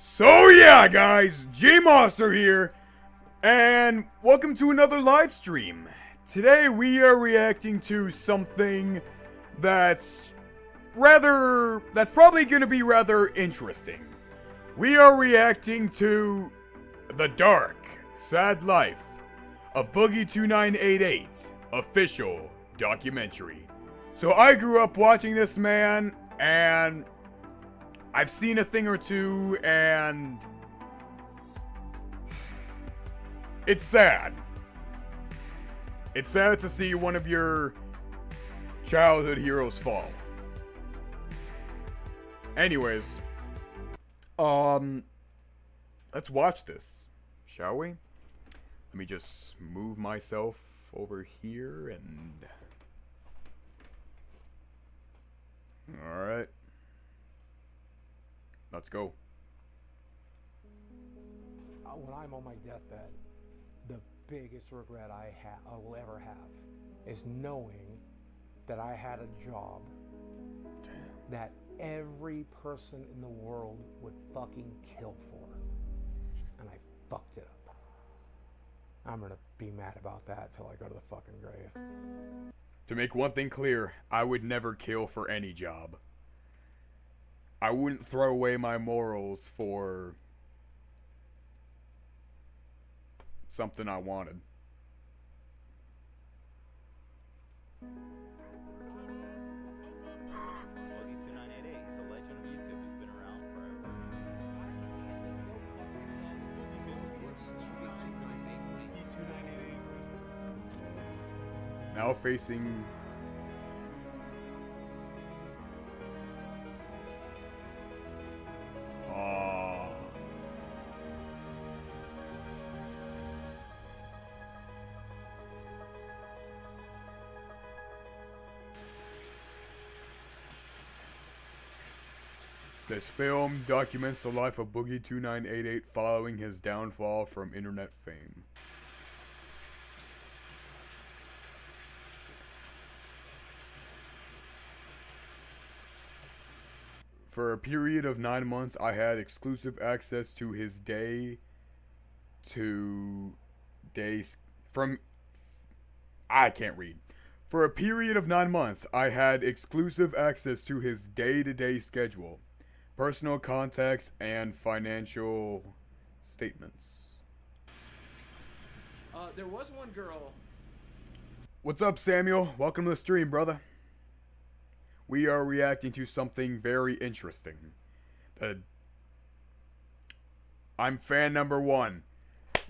So yeah, guys, GMosser here, and welcome to another live stream. Today we are reacting to something that's probably gonna be rather interesting. We are reacting to the dark, sad life of Boogie2988 official documentary. So I grew up watching this man, and I've seen a thing or two, and it's sad. It's sad to see one of your childhood heroes fall. Anyways, let's watch this, shall we? Let me just move myself over here and... Alright. Let's go. When I'm on my deathbed, the biggest regret I will ever have is knowing that I had a job that every person in the world would fucking kill for, and I fucked it up. I'm gonna be mad about that till I go to the fucking grave. To make one thing clear, I would never kill for any job. I wouldn't throw away my morals for something I wanted. Boogie2988, he's a legend of YouTube. He's been around forever. Now facing... This film documents the life of Boogie2988 following his downfall from internet fame. For a period of 9 months, I had exclusive access to his day-to-day I can't read. For a period of 9 months, I had exclusive access to his day-to-day schedule, personal contacts, and financial statements. There was one girl. What's up, Samuel? Welcome to the stream, brother. We are reacting to something very interesting. I'm fan number 1.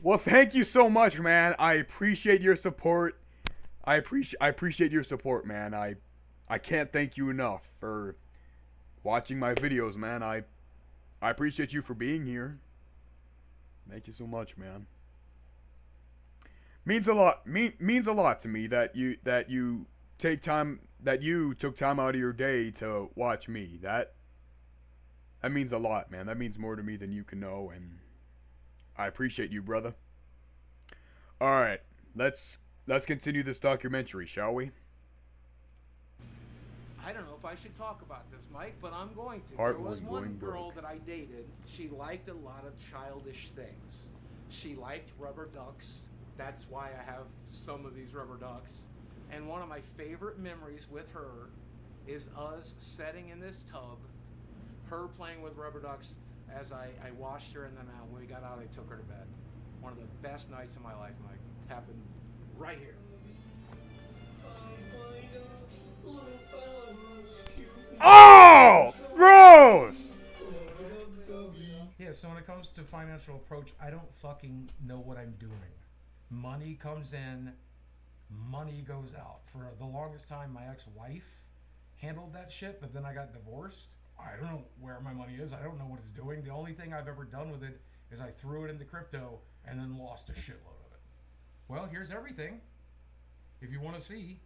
Well, thank you so much, man. I appreciate your support. I appreciate your support, man. I can't thank you enough for watching my videos, man. I appreciate you for being here. Thank you so much, man. Means a lot. Means a lot to me that you took time out of your day to watch me. That means a lot, man. That means more to me than you can know, and I appreciate you, brother. All right, let's continue this documentary, shall we? I don't know if I should talk about this, Mike, but I'm going to. Heart There was was one going girl broke. that I dated. She liked a lot of childish things. She liked rubber ducks. That's why I have some of these rubber ducks. And one of my favorite memories with her is us sitting in this tub, her playing with rubber ducks as I washed her, and then when we got out, I took her to bed. One of the best nights of my life, Mike. It happened right here. Oh, gross! Yeah, so when it comes to financial approach, I don't fucking know what I'm doing. Money comes in, money goes out. For the longest time, my ex-wife handled that shit, but then I got divorced. I don't know where my money is. I don't know what it's doing. The only thing I've ever done with it is I threw it into crypto and then lost a shitload of it. Well, here's everything. If you want to see,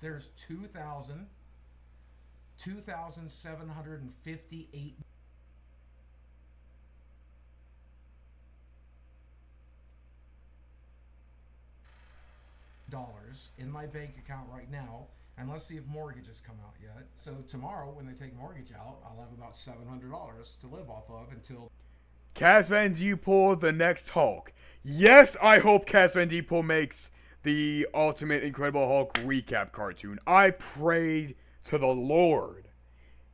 there's $2,758 in my bank account right now, and let's see if mortgages come out yet. So tomorrow, when they take mortgage out, I'll have about $700 to live off of until Cas Van Diepool, the next Hulk. Yes, I hope Cas Van Diepool makes the Ultimate Incredible Hulk recap cartoon. I prayed to the Lord.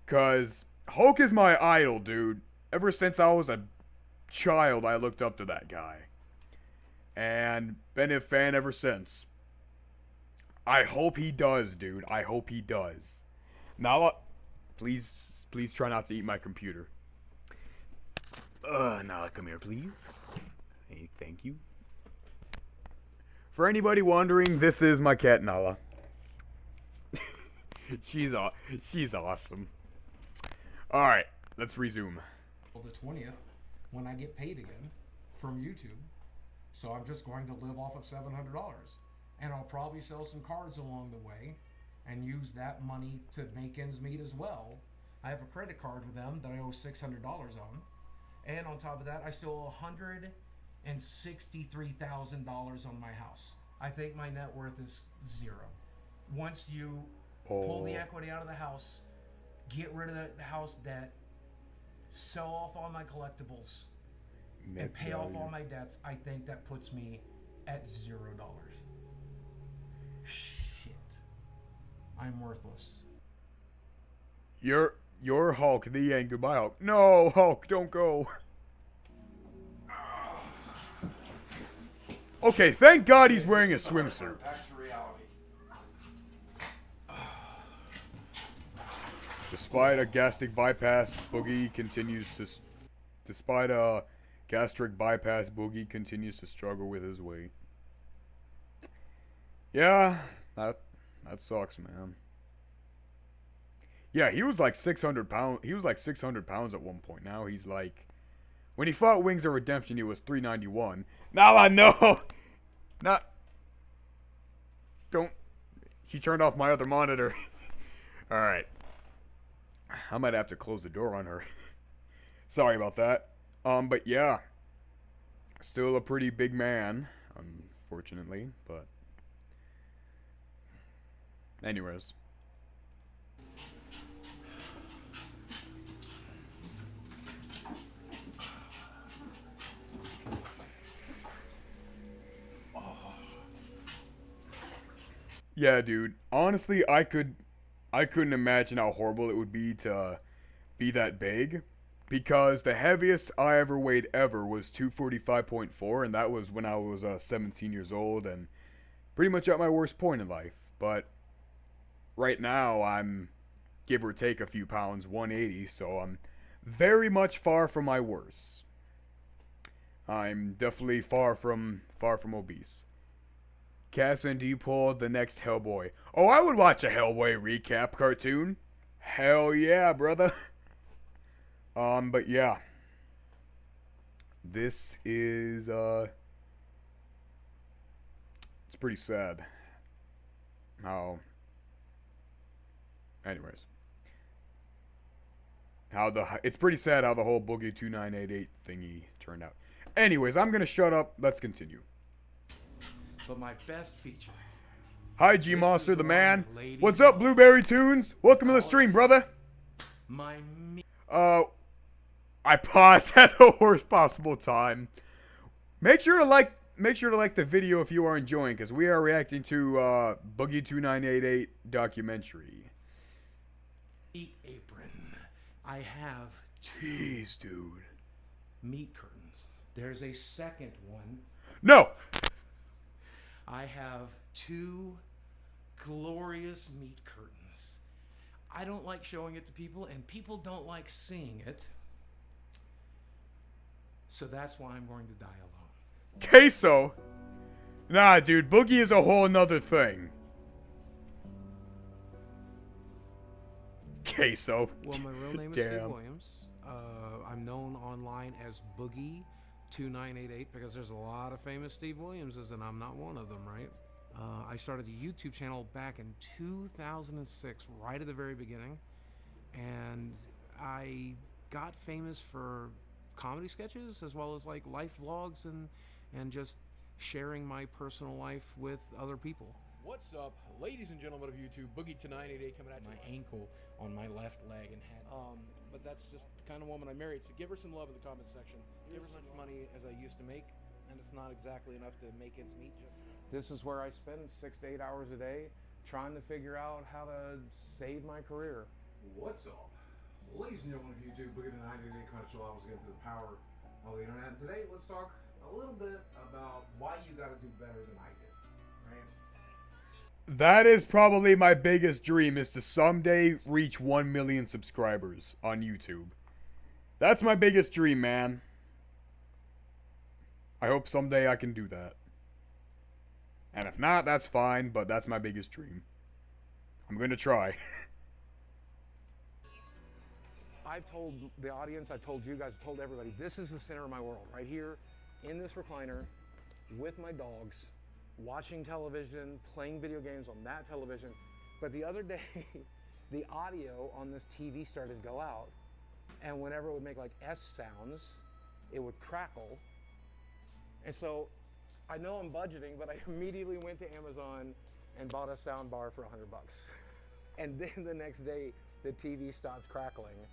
Because Hulk is my idol, dude. Ever since I was a child, I looked up to that guy. And been a fan ever since. I hope he does, dude. I hope he does. Nala, please try not to eat my computer. Nala, come here, please. Hey, thank you. For anybody wondering, this is my cat, Nala. She's awesome. Alright, let's resume. The 20th, when I get paid again from YouTube. So I'm just going to live off of $700. And I'll probably sell some cards along the way and use that money to make ends meet as well. I have a credit card with them that I owe $600 on. And on top of that, I still owe $163,000 on my house. I think my net worth is zero. Once you pull the equity out of the house, get rid of the house debt, sell off all my collectibles, and pay off all my debts, I think that puts me at $0. Shit. I'm worthless. You're Hulk, the end. Goodbye, Hulk. No, Hulk, don't go. Okay, thank God he's wearing a swimsuit. Back to reality. Despite a gastric bypass, Boogie continues to struggle with his weight. Yeah, that sucks, man. Yeah, he was like 600 pounds. He was like 600 pounds at one point. Now he's like, when he fought Wings of Redemption, he was 391. Now I know. Not. Don't. He turned off my other monitor. All right. I might have to close the door on her. Sorry about that. But yeah, still a pretty big man, unfortunately. But anyways. Yeah, dude. Honestly, I couldn't imagine how horrible it would be to be that big, because the heaviest I ever weighed ever was 245.4, and that was when I was 17 years old and pretty much at my worst point in life. But right now I'm, give or take a few pounds, 180, so I'm very much far from my worst. I'm definitely far from obese. Cass and Deepole, the next Hellboy. Oh, I would watch a Hellboy recap cartoon. Hell yeah, brother. But yeah. This is, it's pretty sad. How, anyways. It's pretty sad how the whole Boogie2988 thingy turned out. Anyways, I'm gonna shut up. Let's continue. But my best feature. Hi, GMosser, the man. What's up, Blueberry Tunes? Welcome to the stream, brother. I paused at the worst possible time. Make sure to like the video if you are enjoying, because we are reacting to Boogie2988 documentary. Meat apron. I have two. Jeez, dude. Meat curtains. There's a second one. No. I have two glorious meat curtains. I don't like showing it to people, and people don't like seeing it. So that's why I'm going to die alone. Queso? Nah, dude, Boogie is a whole nother thing. Queso. Well, my real name is Steve Williams. I'm known online as Boogie2988 because there's a lot of famous Steve Williamses, and I'm not one of them, right? I started a YouTube channel back in 2006, right at the very beginning, and I got famous for comedy sketches as well as like life vlogs and just sharing my personal life with other people. What's up, ladies and gentlemen of YouTube? Boogie2988 coming at you. My ankle on my left leg and head. But that's just the kind of woman I married. So give her some love in the comment section. Give her as much money as I used to make, and it's not exactly enough to make ends meet. This is where I spend 6 to 8 hours a day trying to figure out how to save my career. What's up? Ladies and gentlemen of YouTube, Boogie2988 coming at you live once again through the power of the internet. Today, let's talk a little bit about why you gotta do better than I did, right? That is probably my biggest dream, is to someday reach 1 million subscribers on YouTube. That's my biggest dream, man. I hope someday I can do that. And if not, that's fine, but that's my biggest dream. I'm gonna try. I've told the audience, I've told you guys, I've told everybody, this is the center of my world, right here in this recliner with my dogs, watching television, playing video games on that television. But the other day, the audio on this TV started to go out, and whenever it would make like S sounds, it would crackle. And so I know I'm budgeting, but I immediately went to Amazon and bought a sound bar for $100. And then the next day, the TV stopped crackling,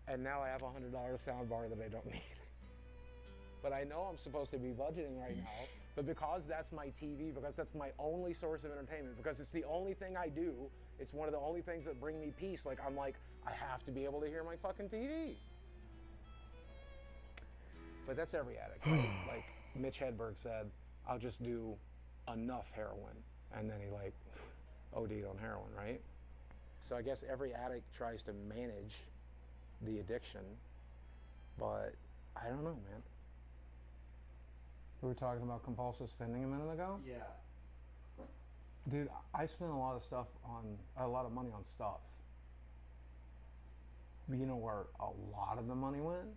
and now I have a $100 sound bar that I don't need. But I know I'm supposed to be budgeting right now, but because that's my TV, because that's my only source of entertainment, because it's the only thing I do, it's one of the only things that bring me peace. Like, I'm like, I have to be able to hear my fucking TV. But that's every addict, right? Like Mitch Hedberg said, I'll just do enough heroin. And then he like OD'd on heroin, right? So I guess every addict tries to manage the addiction, but I don't know, man. We were talking about compulsive spending a minute ago? Yeah. Dude, I spend a lot of money on stuff. But you know where a lot of the money went?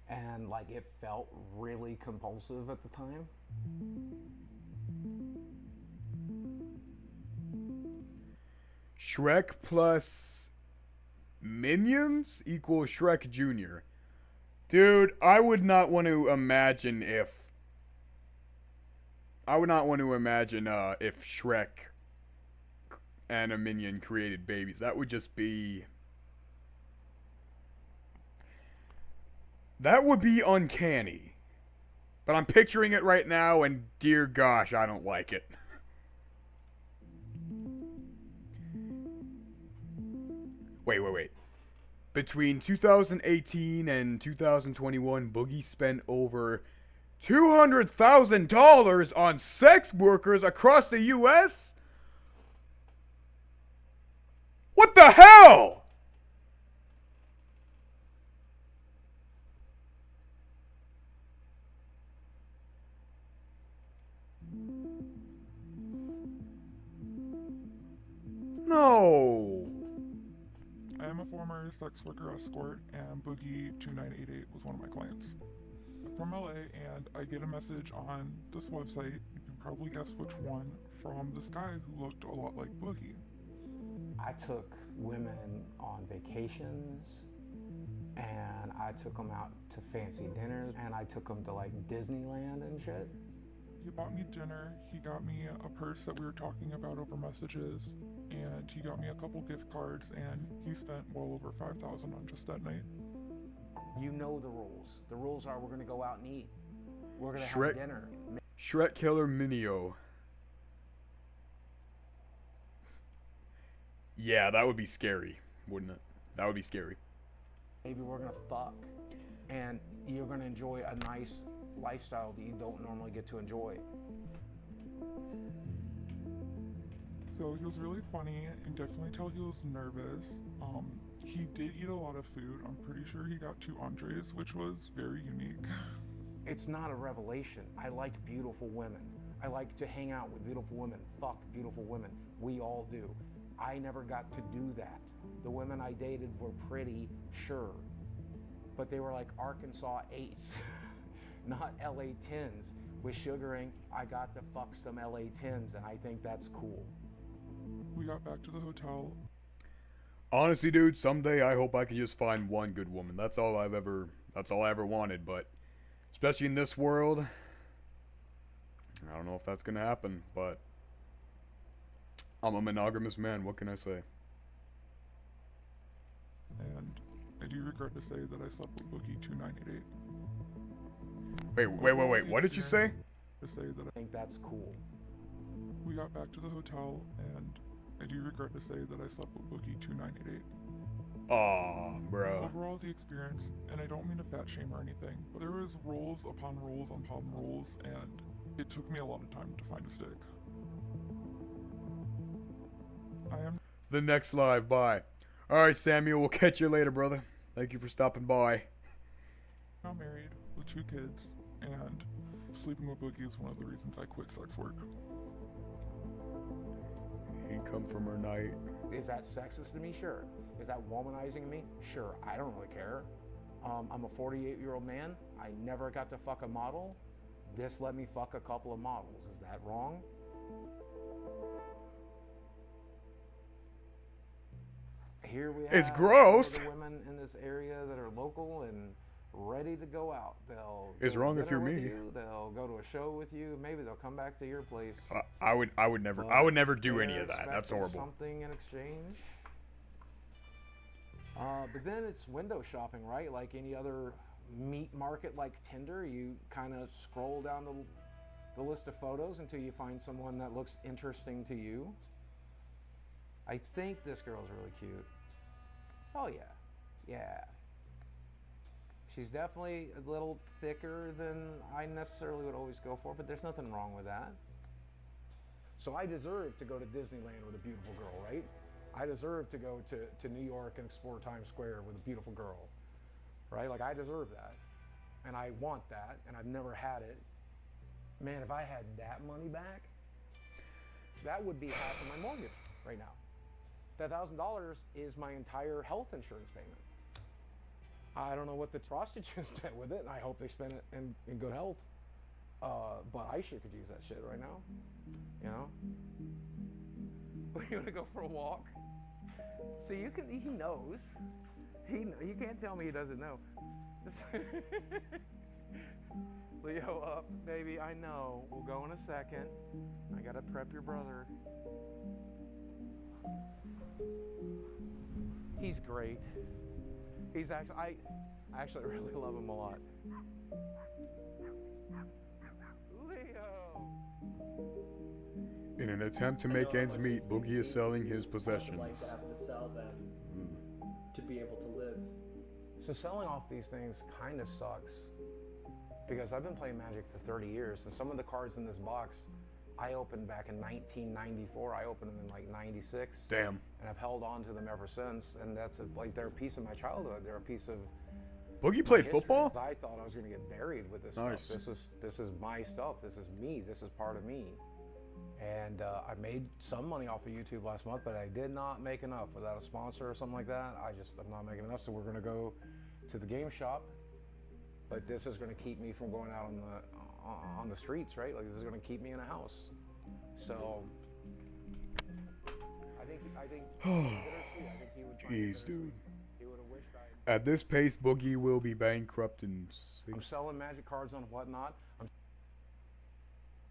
And like it felt really compulsive at the time? Shrek plus Minions equals Shrek Jr. Dude, I would not want to imagine if Shrek and a Minion created babies. That would just be... That would be uncanny. But I'm picturing it right now, and dear gosh, I don't like it. Wait. Between 2018 and 2021, Boogie spent over $200,000 on sex workers across the U.S.? What the hell? No. I am a former sex worker escort, and Boogie2988 was one of my clients. I'm from LA, and I get a message on this website, you can probably guess which one, from this guy who looked a lot like Boogie. I took women on vacations, and I took them out to fancy dinners, and I took them to like Disneyland and shit. He bought me dinner, he got me a purse that we were talking about over messages, and he got me a couple gift cards, and he spent well over $5,000 on just that night. You know the rules. The rules are we're gonna go out and eat. We're gonna have dinner. Shrek Killer Minio. Yeah, that would be scary, wouldn't it? That would be scary. Maybe we're gonna fuck, and you're gonna enjoy a nice lifestyle that you don't normally get to enjoy. So he was really funny, and definitely tell he was nervous. He did eat a lot of food. I'm pretty sure he got 2 entrees, which was very unique. It's not a revelation. I like beautiful women. I like to hang out with beautiful women, fuck beautiful women. We all do. I never got to do that. The women I dated were pretty, sure, but they were like Arkansas 8s, not LA 10s. With sugaring, I got to fuck some LA 10s, and I think that's cool. We got back to the hotel. Honestly, dude, someday I hope I can just find one good woman. That's all I ever wanted, but especially in this world, I don't know if that's gonna happen, but I'm a monogamous man. What can I say? And I do regret to say that I slept with Boogie2988. Wait. What did you say? To say that I think that's cool. we got back to the hotel, and I do regret to say that I slept with Boogie2988. Aw, bro. Overall, the experience, and I don't mean to fat shame or anything, but there was rules upon rules upon rules, and it took me a lot of time to find a stick. I am The next live. Bye. All right, Samuel. We'll catch you later, brother. Thank you for stopping by. now married with 2 kids, and sleeping with Boogie is one of the reasons I quit sex work. Income from her night. Is that sexist to me? Sure. Is that womanizing me? Sure. I don't really care. I'm a 48-year-old man. I never got to fuck a model. This let me fuck a couple of models. Is that wrong? Here we have It's gross. some of the women in this area that are local and ready to go out. They'll It's go to wrong if dinner you're with me. you, they'll go to a show with you. Maybe they'll come back to your place. I would never do any They're of that. That's expecting horrible. Something in exchange. But then it's window shopping, right? Like any other meat market like Tinder, you kind of scroll down the list of photos until you find someone that looks interesting to you. I think this girl's really cute. Oh yeah, yeah. She's definitely a little thicker than I necessarily would always go for, but there's nothing wrong with that. So I deserve to go to Disneyland with a beautiful girl, right? I deserve to go to New York and explore Times Square with a beautiful girl, right? Like I deserve that, and I want that, and I've never had it. Man, if I had that money back, that would be half of my mortgage right now. That $1,000 is my entire health insurance payment. I don't know what the prostitutes did with it, and I hope they spend it in good health. But I sure could use that shit right now, you know? You want to go for a walk? So he knows. You can't tell me he doesn't know. Leo up, baby, I know. We'll go in a second. I gotta prep your brother. He's great. He's actually, I actually really love him a lot. Leo! In an attempt to make ends meet, Boogie is selling his possessions. Like to have to sell them to be able to live. So selling off these things kind of sucks because I've been playing Magic for 30 years, and some of the cards in this box I opened back in 1994. I opened them in like 96. Damn. And I've held on to them ever since, and that's like they're a piece of my childhood. They're a piece of Boogie played history. football? I thought I was going to get buried with this Nice. stuff. This is my stuff. This is me. This is part of me. And I made some money off of YouTube last month, but I did not make enough. Without a sponsor or something like that, I'm not making enough. So we're going to go to the game shop, but this is going to keep me from going out on the streets, right? Like this is going to keep me in a house. So I think he would. Jeez, dude. He would have wished At this pace, Boogie will be bankrupt in I'm 6. selling Magic cards on Whatnot.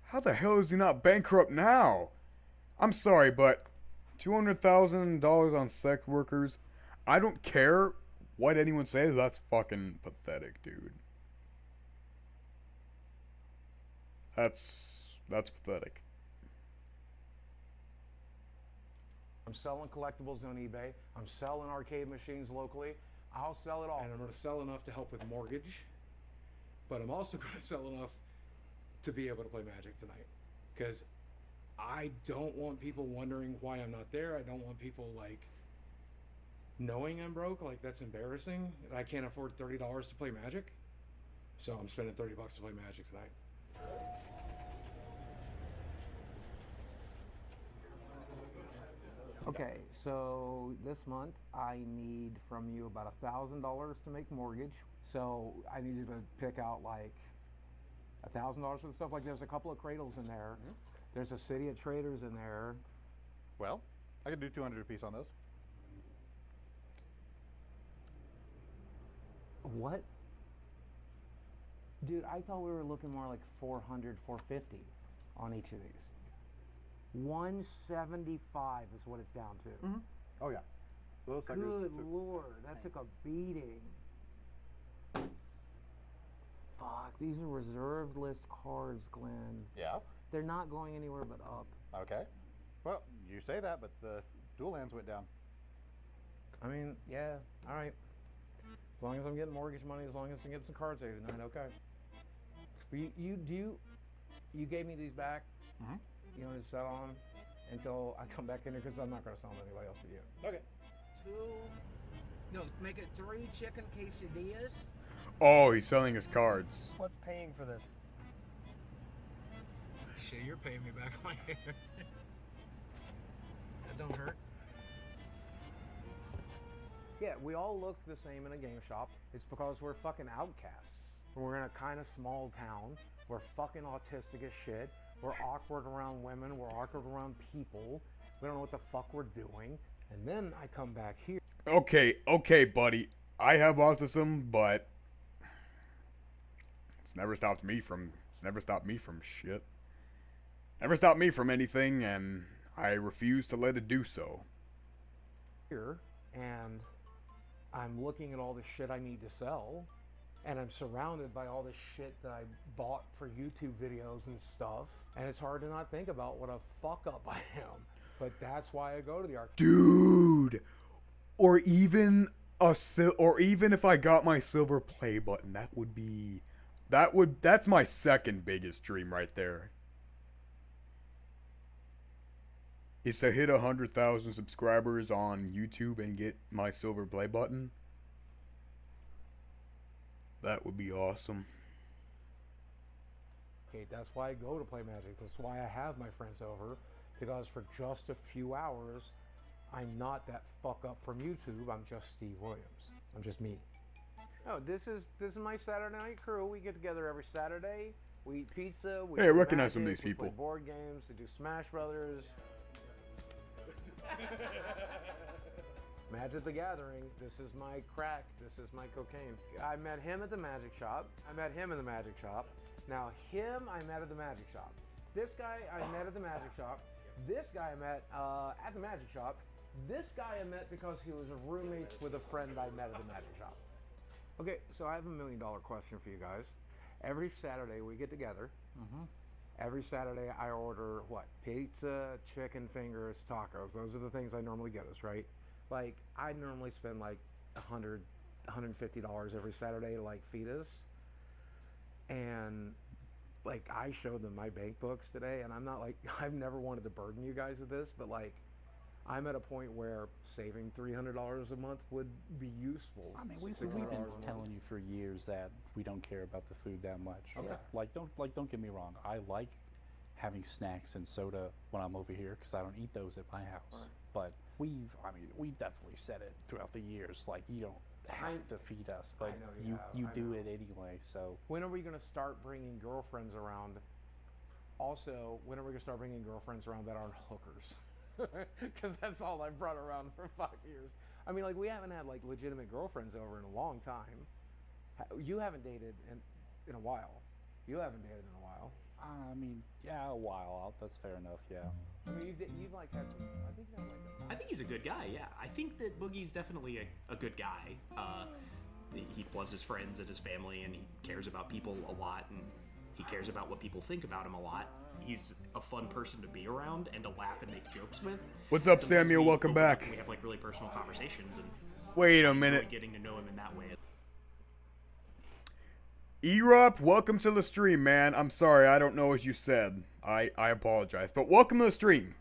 How the hell is he not bankrupt now? I'm sorry, but $200,000 on sex workers. I don't care what anyone says. That's fucking pathetic, dude. That's pathetic. I'm selling collectibles on eBay. I'm selling arcade machines locally. I'll sell it all. And I'm going to sell enough to help with mortgage, but I'm also going to sell enough to be able to play Magic tonight, because I don't want people wondering why I'm not there. I don't want people like knowing I'm broke. Like that's embarrassing. I can't afford $30 to play Magic, so I'm spending $30 to play Magic tonight. Okay, so this month I need from you about $1,000 to make mortgage. So I need you to pick out like $1,000 for the stuff. Like there's a couple of cradles in there. There's a City of Traders in there. Well, I could do 200 apiece on those. What? Dude, I thought we were looking more like 400, 450. on each of these. 175 is what it's down to. Mm-hmm. Oh yeah. Those suckers Good took- Lord, that took a beating. Fuck, these are reserved list cards, Glenn. Yeah. They're not going anywhere but up. Okay. Well, you say that, but the dual lands went down. I mean, yeah, all right. As long as I'm getting mortgage money, as long as I get some cards saved tonight, okay. But you gave me these back. Mm-hmm. You want to sell on until I come back in here because I'm not going to sell them to anybody else but you. Okay. Make it 3 chicken quesadillas. Oh, he's selling his cards. What's paying for this? Shit, you're paying me back later. That don't hurt. Yeah, we all look the same in a game shop. It's because we're fucking outcasts. We're in a kind of small town. We're fucking autistic as shit. We're awkward around women. We're awkward around people. We don't know what the fuck we're doing. And then I come back here. Okay, buddy. I have autism, but it's never stopped me from shit. Never stopped me from anything, and I refuse to let it do so. Here, and I'm looking at all the shit I need to sell, and I'm surrounded by all the shit that I bought for YouTube videos and stuff, and it's hard to not think about what a fuck up I am. But that's why I go to the arcade. Dude, or even if I got my silver play button, that's my second biggest dream right there. Is to hit 100,000 subscribers on YouTube and get my silver play button. That would be awesome. Okay, that's why I go to play Magic. That's why I have my friends over, because for just a few hours, I'm not that fuck up from YouTube. I'm just Steve Williams. I'm just me. Oh, this is my Saturday night crew. We get together every Saturday. We eat pizza. We Hey, I play recognize some of Magic, these people. We play board games. We do Smash Brothers. Magic the Gathering. This is my crack. This is my cocaine. I met him at the magic shop. I met him in the magic shop. Now him I met at the magic shop. This guy I met at the magic shop. This guy I met at the magic shop. This guy I met because he was roommates with a friend I met at the magic shop. Okay, so I have $1 million question for you guys. Every Saturday we get together. Every Saturday I order what? Pizza, chicken fingers, tacos. Those are the things I normally get us, right? Like, I normally spend like $100, $150 every Saturday to like feed us. And like, I showed them my bank books today, and I'm not like, I've never wanted to burden you guys with this, but like, I'm at a point where saving $300 a month would be useful. I mean, we've $600 been a month. telling you for years that we don't care about the food that much. Okay. Don't get me wrong. I like having snacks and soda when I'm over here because I don't eat those at my house. Right. But we've definitely said it throughout the years. Like, you don't have to feed us, but you do it anyway. So when are we going to start bringing girlfriends around? Also, when are we going to start bringing girlfriends around that aren't hookers? Because that's all I've brought around for 5 years. I mean, like, we haven't had like legitimate girlfriends over in a long time. You haven't dated in a while. You haven't dated in a while. I mean, yeah, a while out. That's fair enough. Yeah. I mean, you've like had some. I think you had like. I think he's a good guy. Yeah, I think that Boogie's definitely a good guy. He loves his friends and his family, and he cares about people a lot, and he cares about what people think about him a lot. He's a fun person to be around and to laugh and make jokes with. What's up, Sometimes Samuel? we Welcome open up back. and we have like really personal conversations, and Wait a really minute. getting to know him in that way. Erup, welcome to the stream, man. I'm sorry, I don't know what you said. I apologize. But welcome to the stream.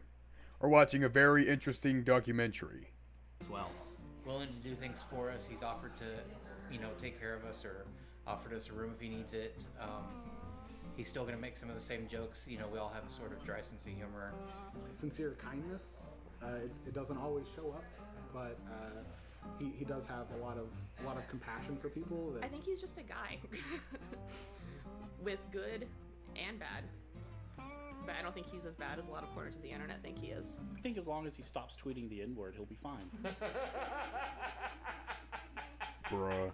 We're watching a very interesting documentary. As well. Willing to do things for us. He's offered to, take care of us or offered us a room if he needs it. He's still going to make some of the same jokes. We all have a sort of dry sense of humor. Sincere kindness. It doesn't always show up, but he does have a lot of compassion for people. I think he's just a guy with good and bad. But I don't think he's as bad as a lot of corners of the internet think he is. I think as long as he stops tweeting the N-word, he'll be fine. Bruh.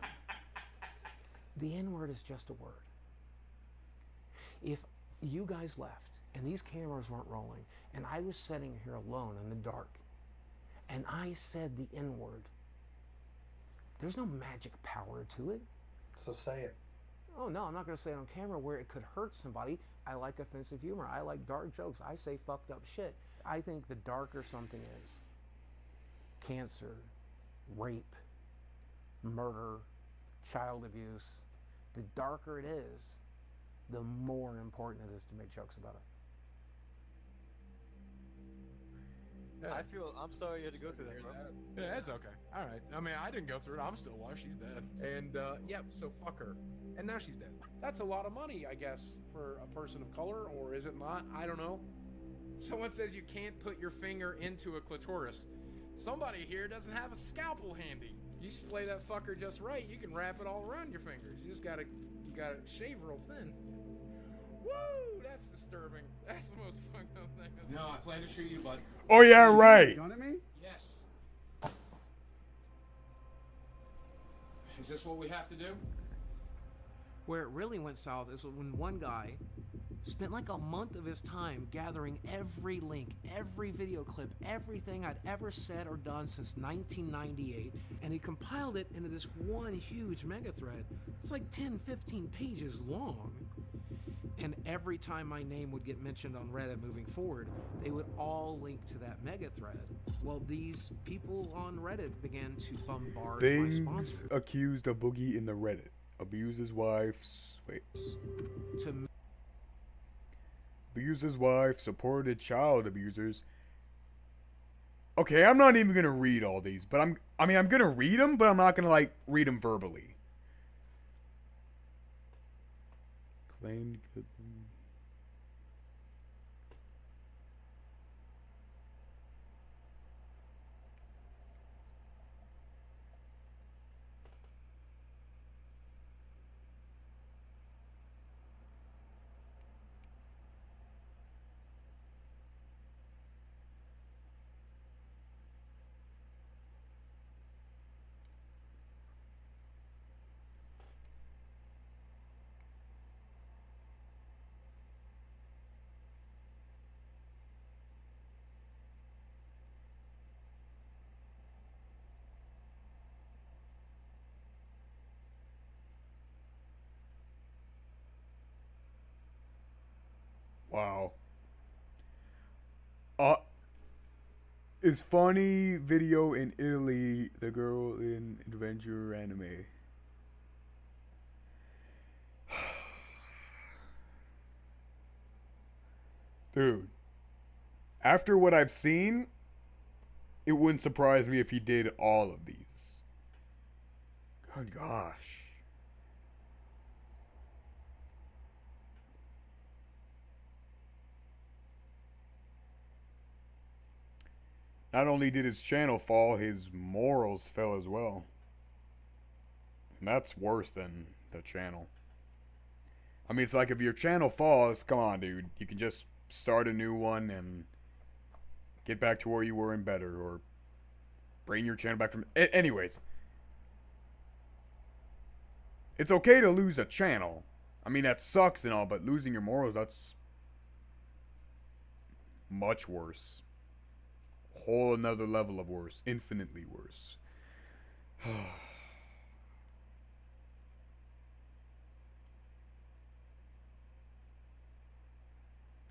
The N-word is just a word. If you guys left and these cameras weren't rolling, and I was sitting here alone in the dark, and I said the N-word. There's no magic power to it. So say it. Oh no, I'm not going to say it on camera where it could hurt somebody. I like offensive humor. I like dark jokes. I say fucked up shit. I think the darker something is, cancer, rape, murder, child abuse, the darker it is, the more important it is to make jokes about it. I'm sorry you had to go through that, bro. Yeah, it's okay. All right. I mean, I didn't go through it. I'm still alive. She's dead. And, yep, so fuck her. And now she's dead. That's a lot of money, I guess, for a person of color, or is it not? I don't know. Someone says you can't put your finger into a clitoris. Somebody here doesn't have a scalpel handy. You splay that fucker just right, you can wrap it all around your fingers. You gotta shave real thin. Woo! That's disturbing. That's the most fucked up thing. No, I plan to shoot you, bud. Oh yeah, right. Gun at me? Yes. Is this what we have to do? Where it really went south is when one guy spent like a month of his time gathering every link, every video clip, everything I'd ever said or done since 1998, and he compiled it into this one huge mega thread. It's like 10, 15 pages long. And every time my name would get mentioned on Reddit moving forward, they would all link to that mega thread. Well, these people on Reddit began to bombard my Things sponsor. accused of Boogie in the Reddit. Abused his wife. Abused his wife. Supported child abusers. Okay, I'm not even gonna read all these, but I'm gonna read them, but I'm not gonna like read them verbally. Claimed. Wow. Is funny video in Italy, the girl in adventure anime. Dude. After what I've seen, it wouldn't surprise me if he did all of these. Good gosh. Not only did his channel fall, his morals fell as well. And that's worse than the channel. I mean, it's like if your channel falls, come on, dude. You can just start a new one and get back to where you were and better. Or bring your channel back from... Anyways. It's okay to lose a channel. I mean, that sucks and all, but losing your morals, that's much worse. Whole another level of worse. Infinitely worse.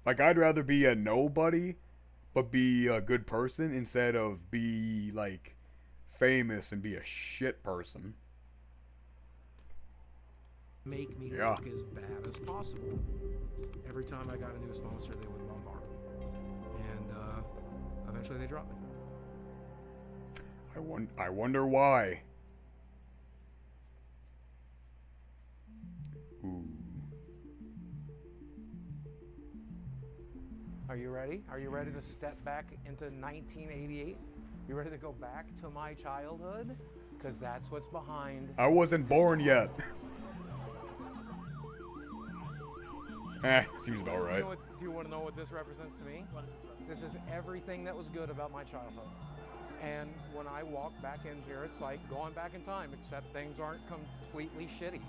Like, I'd rather be a nobody, but be a good person, instead of be, like, famous and be a shit person. Make me look as bad as possible. Every time I got a new sponsor, they would bombard me. And, eventually they dropped me. I wonder why. Ooh. Are you ready? Are you ready to step back into 1988? You ready to go back to my childhood? Because that's what's behind. I wasn't born yet. Seems about right. Do you want to know what this represents to me? This is everything that was good about my childhood. And when I walk back in here, it's like going back in time, except things aren't completely shitty.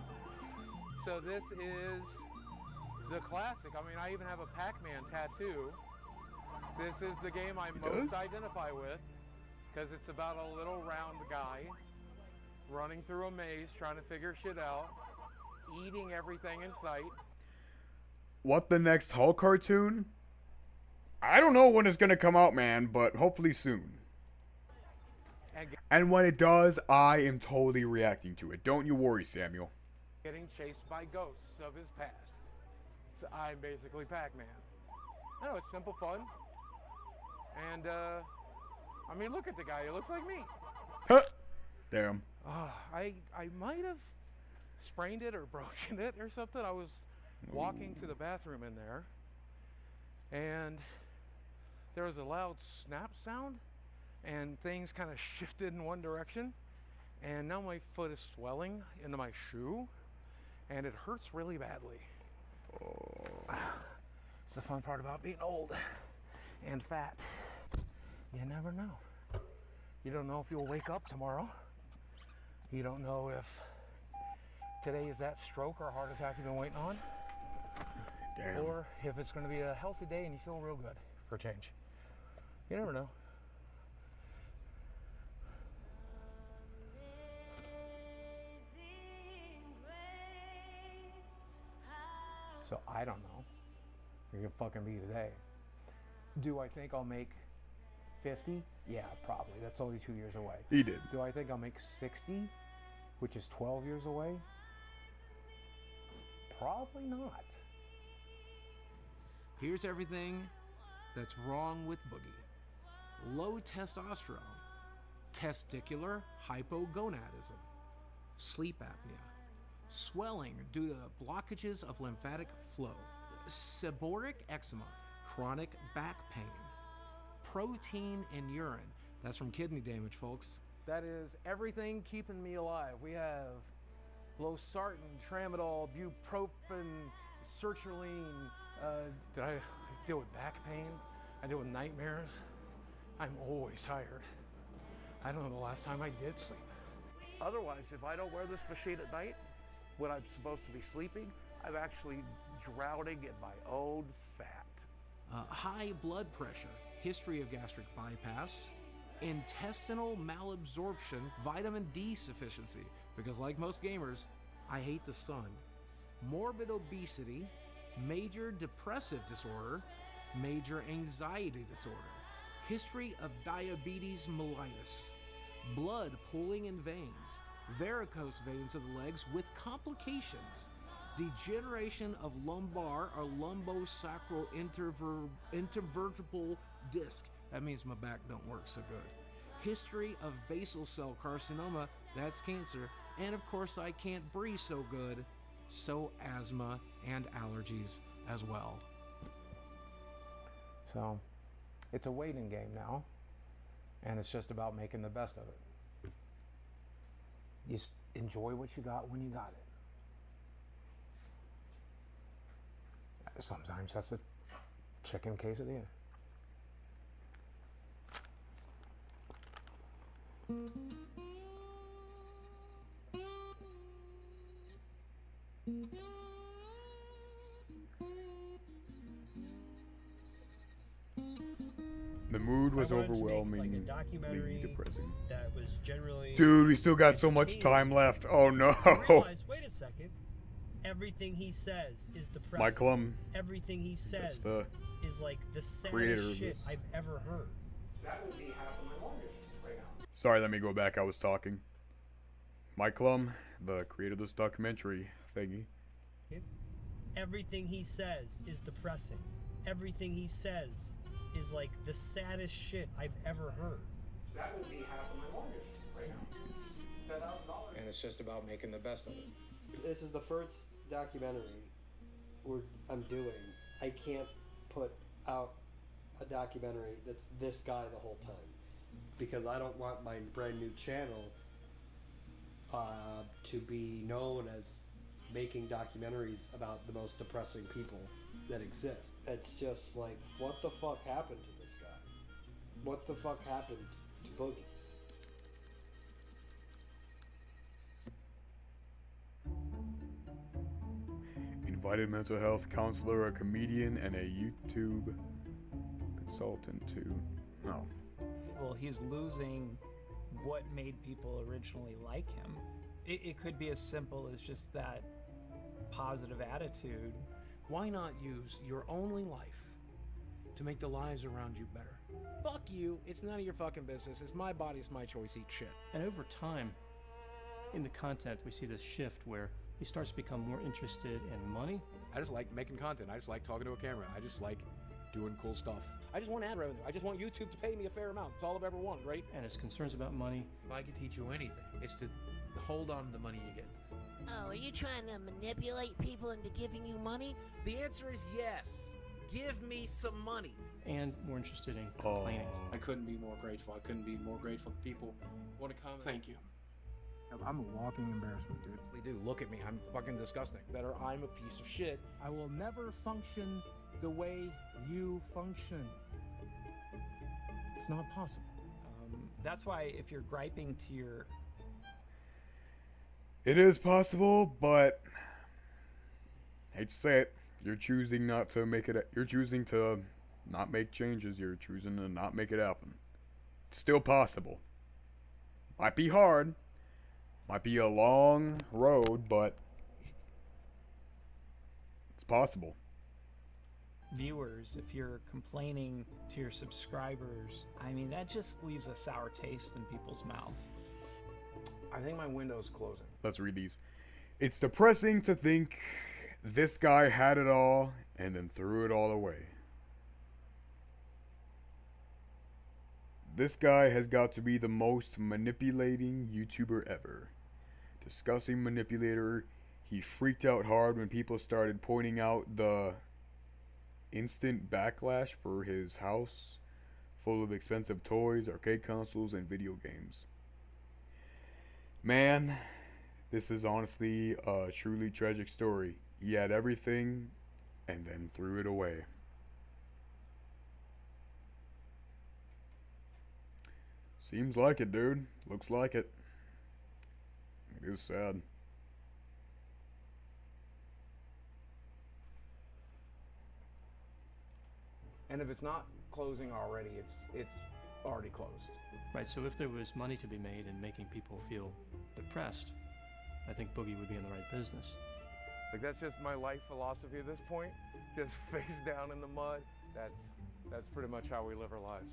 So this is The classic. I mean, I even have a Pac-Man tattoo. This is the game I most identify with because it's about a little round guy running through a maze trying to figure shit out, eating everything in sight. What, the next Hulk cartoon? I don't know when it's gonna come out, man, but hopefully soon. And when it does, I am totally reacting to it. Don't you worry, Samuel. Getting chased by ghosts of his past. So I'm basically Pac-Man. I know, it's simple fun. And, I mean, look at the guy. He looks like me. Huh. Damn. I might have sprained it or broken it or something. I was walking to the bathroom in there, and there was a loud snap sound, and things kind of shifted in one direction, and now my foot is swelling into my shoe, and it hurts really badly. It's the fun part about being old and fat. You never know. You don't know if you'll wake up tomorrow. You don't know if today is that stroke or heart attack you've been waiting on. Damn. Or if it's going to be a healthy day and you feel real good for a change. You never know. So I don't know. It could fucking be today. Do I think I'll make 50? Yeah, probably. That's only 2 years away. He did. Do I think I'll make 60, which is 12 years away? Probably not. Here's everything that's wrong with Boogie. Low testosterone, testicular hypogonadism, sleep apnea, swelling due to blockages of lymphatic flow, seborrheic eczema, chronic back pain, protein in urine. That's from kidney damage, folks. That is everything keeping me alive. We have losartan, tramadol, bupropion, sertraline. Did I deal with back pain? I deal with nightmares. I'm always tired. I don't know the last time I did sleep. Otherwise, if I don't wear this machine at night, when I'm supposed to be sleeping, I'm actually drowning in my own fat. High blood pressure, history of gastric bypass, intestinal malabsorption, vitamin D sufficiency, because like most gamers, I hate the sun, morbid obesity, major depressive disorder, major anxiety disorder, history of diabetes mellitus, blood pooling in veins, varicose veins of the legs with complications, degeneration of lumbar or lumbosacral intervertebral disc. That means my back don't work so good. History of basal cell carcinoma, that's cancer. And of course I can't breathe so good, so asthma and allergies as well. So it's a waiting game now, and it's just about making the best of it. Just enjoy what you got when you got it. Sometimes that's a chicken quesadilla. The mood was I wanted to make, overwhelmingly like, a documentary depressing. that was generally Dude, we still got so much time left. Oh no. I realized, wait a second. Everything he says is depressing. Mike Lum, Everything he says the is like the creator saddest of shit this. I've ever heard. That would be half of my mortgage right now. Sorry, let me go back. I was talking. Mike Lum, the creator of this documentary thingy. Everything he says is depressing. Everything he says is like the saddest shit I've ever heard. That would be half of my mortgage right now. $10,000. And it's just about making the best of it. This is the first documentary I'm doing. I can't put out a documentary that's this guy the whole time, because I don't want my brand new channel to be known as making documentaries about the most depressing people that exist. It's just like, what the fuck happened to this guy? What the fuck happened to Boogie? In invited mental health counselor, a comedian, and a YouTube consultant too. No. Well, he's losing what made people originally like him. It could be as simple as just that positive attitude. Why not use your only life to make the lives around you better? Fuck you. It's none of your fucking business. It's my body. It's my choice. Eat shit. And over time, in the content, we see this shift where he starts to become more interested in money. I just like making content. I just like talking to a camera. I just like doing cool stuff. I just want ad revenue. I just want YouTube to pay me a fair amount. It's all I've ever wanted, right? And his concerns about money. If I could teach you anything, it's to hold on to the money you get. Oh, are you trying to manipulate people into giving you money? The answer is yes. Give me some money. And more interested in complaining. I couldn't be more grateful. I couldn't be more grateful to people want to come. Thank you. I'm a walking embarrassment, dude. We do. Look at me. I'm fucking disgusting. Better, I'm a piece of shit. I will never function the way you function. It's not possible. That's why if you're griping to your... It is possible, but hate to say it, you're choosing not to make it. You're choosing to not make changes. You're choosing to not make it happen. It's still possible. Might be hard. Might be a long road, but it's possible. Viewers, if you're complaining to your subscribers, I mean, that just leaves a sour taste in people's mouths. I think my window's closing. Let's read these. It's depressing to think this guy had it all and then threw it all away. This guy has got to be the most manipulating YouTuber ever. Disgusting manipulator. He freaked out hard when people started pointing out the instant backlash for his house full of expensive toys, arcade consoles, and video games. Man, this is honestly a truly tragic story. He had everything and then threw it away. Seems like it, dude. Looks like it. It is sad. And if it's not closing already, it's already closed. Right, so if there was money to be made in making people feel depressed, I think Boogie would be in the right business. Like, that's just my life philosophy at this point. Just face down in the mud. That's pretty much how we live our lives.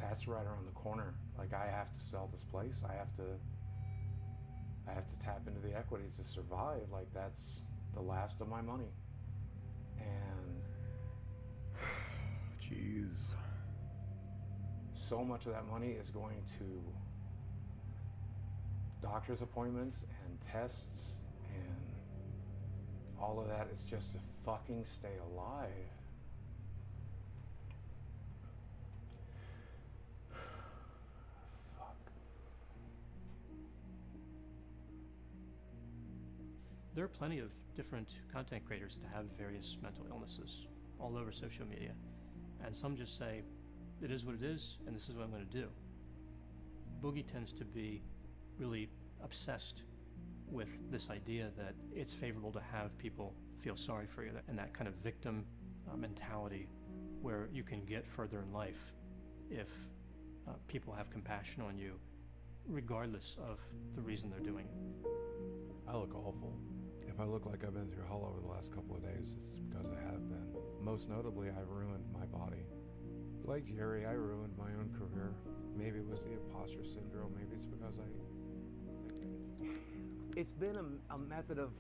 That's right around the corner. Like, I have to sell this place. I have to tap into the equity to survive. Like, that's the last of my money. And jeez. So much of that money is going to doctor's appointments and tests, and all of that is just to fucking stay alive. There are plenty of different content creators that have various mental illnesses all over social media. And some just say, it is what it is, and this is what I'm going to do. Boogie tends to be really obsessed with this idea that it's favorable to have people feel sorry for you, and that kind of victim mentality where you can get further in life if people have compassion on you, regardless of the reason they're doing it. I look awful. If I look like I've been through hell over the last couple of days, it's because I have been. Most notably, I ruined my body. Like Jerry, I ruined my own career. Maybe it was the imposter syndrome. Maybe it's because It's been a method of,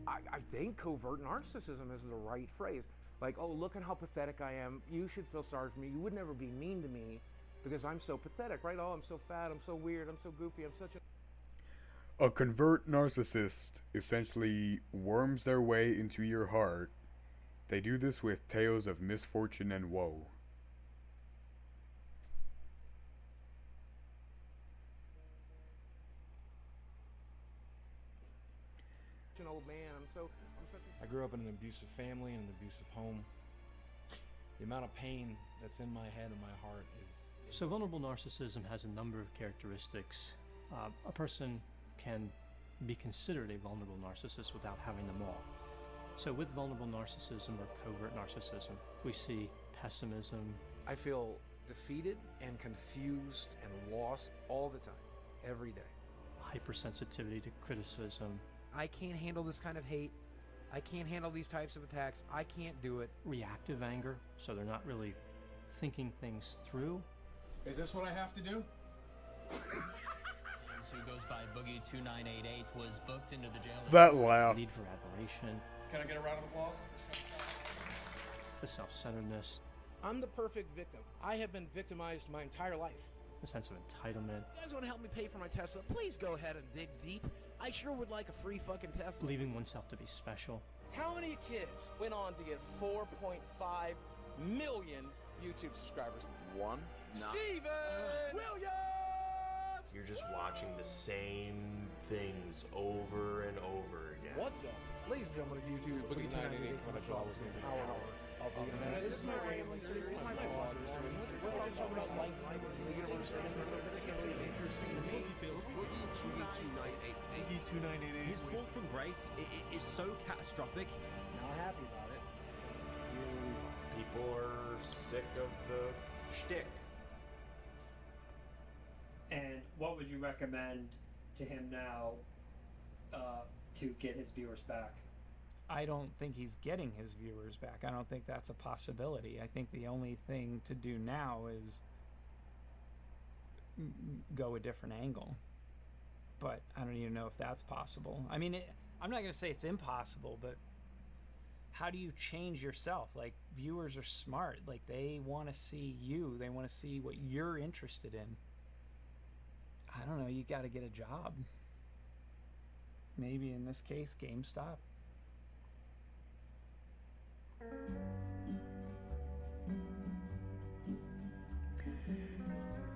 I think covert narcissism is the right phrase. Like, oh, look at how pathetic I am. You should feel sorry for me. You would never be mean to me because I'm so pathetic, right? Oh, I'm so fat. I'm so weird. I'm so goofy. I'm such a... A covert narcissist essentially worms their way into your heart. They do this with tales of misfortune and woe. An old man. I'm such a... grew up in an abusive family and an abusive home. The amount of pain that's in my head and my heart is... So vulnerable narcissism has a number of characteristics. A person can be considered a vulnerable narcissist without having them all. So with vulnerable narcissism or covert narcissism, we see pessimism. I feel defeated and confused and lost all the time, every day. Hypersensitivity to criticism. I can't handle this kind of hate. I can't handle these types of attacks. I can't do it. Reactive anger, so they're not really thinking things through. Is this what I have to do? Who goes by Boogie2988 was booked into the jail. That laugh. Need for admiration. Can I get a round of applause? The self-centeredness. I'm the perfect victim. I have been victimized my entire life. The sense of entitlement. You guys want to help me pay for my Tesla? Please go ahead and dig deep. I sure would like a free fucking Tesla. Believing oneself to be special. How many kids went on to get 4.5 million YouTube subscribers? One. Steven Williams! You're just watching the same things over and over again. What's up? Ladies and gentlemen of YouTube, Boogie2988 coming to you with an hour of the internet. This is my rambling series, my vlog series. We're talking about life, the universe, things that are particularly interesting to me. Boogie2988. His fall from grace is so catastrophic. Not happy about it. People are sick of the shtick. And what would you recommend to him now to get his viewers back? I don't think he's getting his viewers back. I don't think that's a possibility. I think the only thing to do now is go a different angle. But I don't even know if that's possible. I mean, I'm not going to say it's impossible, but how do you change yourself? Like, viewers are smart. Like, they want to see you. They want to see what you're interested in. I don't know, you got to get a job. Maybe in this case, GameStop.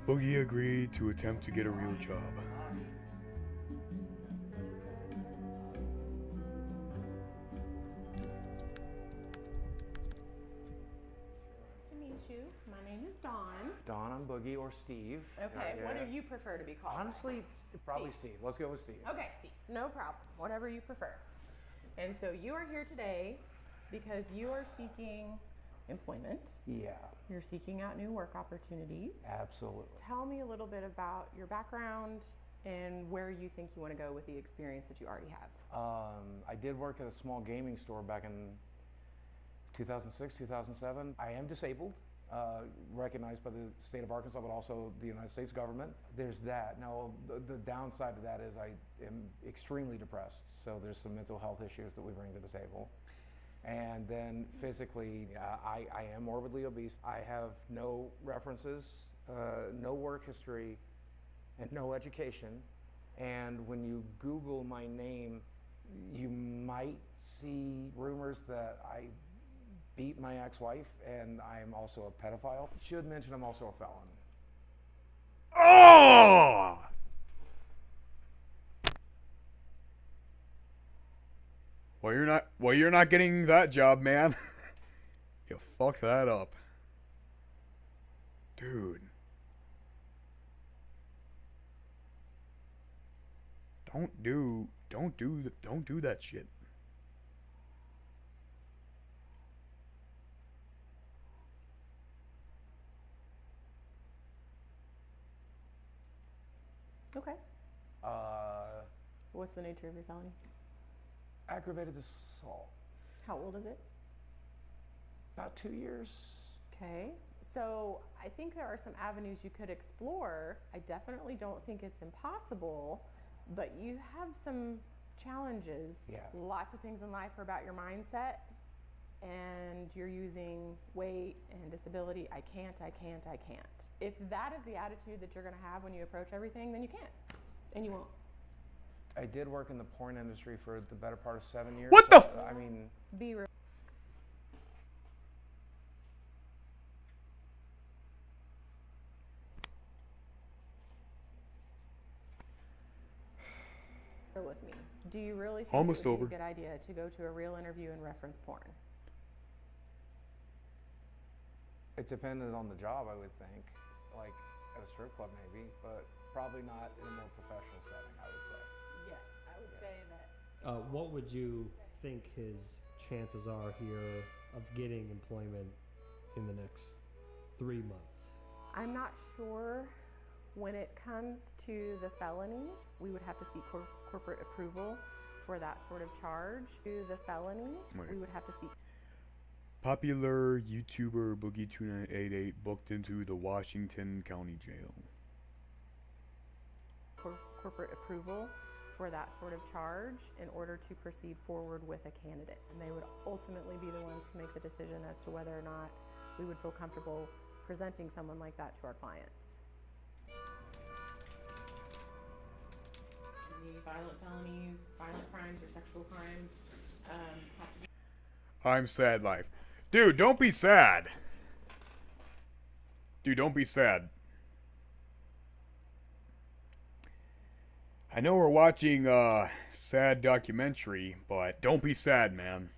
Boogie agreed to attempt to get a real job. My name is Dawn. Dawn, I'm Boogie, or Steve. Okay, what do you prefer to be called? Honestly, probably Steve. Let's go with Steve. Okay, Steve. No problem. Whatever you prefer. And so you are here today because you are seeking employment. Yeah. You're seeking out new work opportunities. Absolutely. Tell me a little bit about your background and where you think you want to go with the experience that you already have. I did work at a small gaming store back in 2006, 2007. I am disabled. Recognized by the state of Arkansas, but also the United States government. There's that. Now, the downside of that is I am extremely depressed, so there's some mental health issues that we bring to the table. And then physically, I am morbidly obese. I have no references, no work history, and no education. And when you Google my name, you might see rumors that I beat my ex-wife, and I'm also a pedophile. Should mention I'm also a felon. Oh! Well, you're not getting that job, man. You fucked that up. Dude. Don't do that shit. Okay. What's the nature of your felony? Aggravated assault. How old is it? About 2 years. Okay. So I think there are some avenues you could explore. I definitely don't think it's impossible, but you have some challenges. Yeah. Lots of things in life are about your mindset, and you're using weight and disability. I can't. If that is the attitude that you're going to have when you approach everything, then you can't, and you won't. I did work in the porn industry for the better part of 7 years. What the f- I mean... Be real. with me. Do you really think Almost it would be over. a good idea to go to a real interview and reference porn? It depended on the job, I would think. Like at a strip club maybe, but probably not in a more professional setting, I would say. Yes, I would say that. What would you think his chances are here of getting employment in the next 3 months? I'm not sure. When it comes to the felony, we would have to seek corporate approval for that sort of charge. To the felony, we would have to seek. Popular YouTuber Boogie2988 booked into the Washington County Jail. Corporate approval for that sort of charge in order to proceed forward with a candidate. And they would ultimately be the ones to make the decision as to whether or not we would feel comfortable presenting someone like that to our clients. Violent felonies, violent crimes, or sexual crimes have to be. I'm sad life. Dude, don't be sad. Dude, don't be sad. I know we're watching a sad documentary, but don't be sad, man.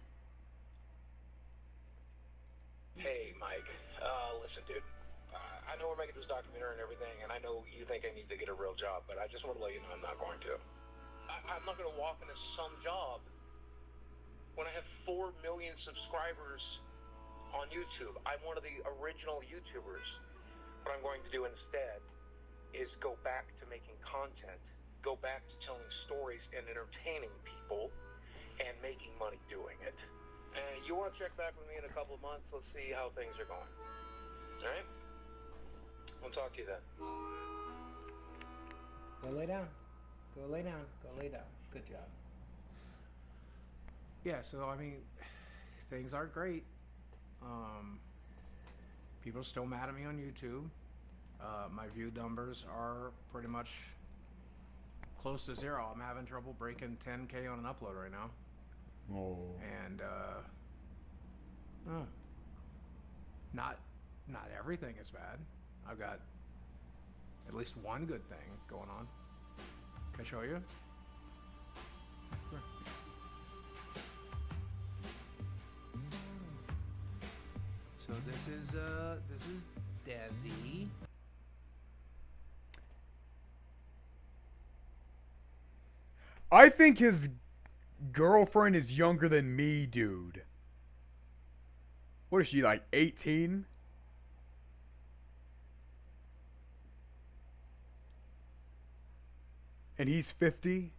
Hey, Mike. Listen, dude. I know we're making this documentary and everything, and I know you think I need to get a real job, but I just want to let you know I'm not going to. I'm not going to walk into some job when I have 4 million subscribers on YouTube. I'm one of the original YouTubers. What I'm going to do instead is go back to making content, go back to telling stories and entertaining people and making money doing it. And you want to check back with me in a couple of months? Let's see how things are going. All right? I'll talk to you then. Go lay down. Go lay down. Go lay down. Good job. Yeah, so I mean, things aren't great. People are still mad at me on YouTube. My view numbers are pretty much close to zero. I'm having trouble breaking 10K on an upload right now. Oh. And not everything is bad. I've got at least one good thing going on. Can I show you? Sure. So this is Desi. I think his girlfriend is younger than me, dude. What is she, like 18? And he's 50?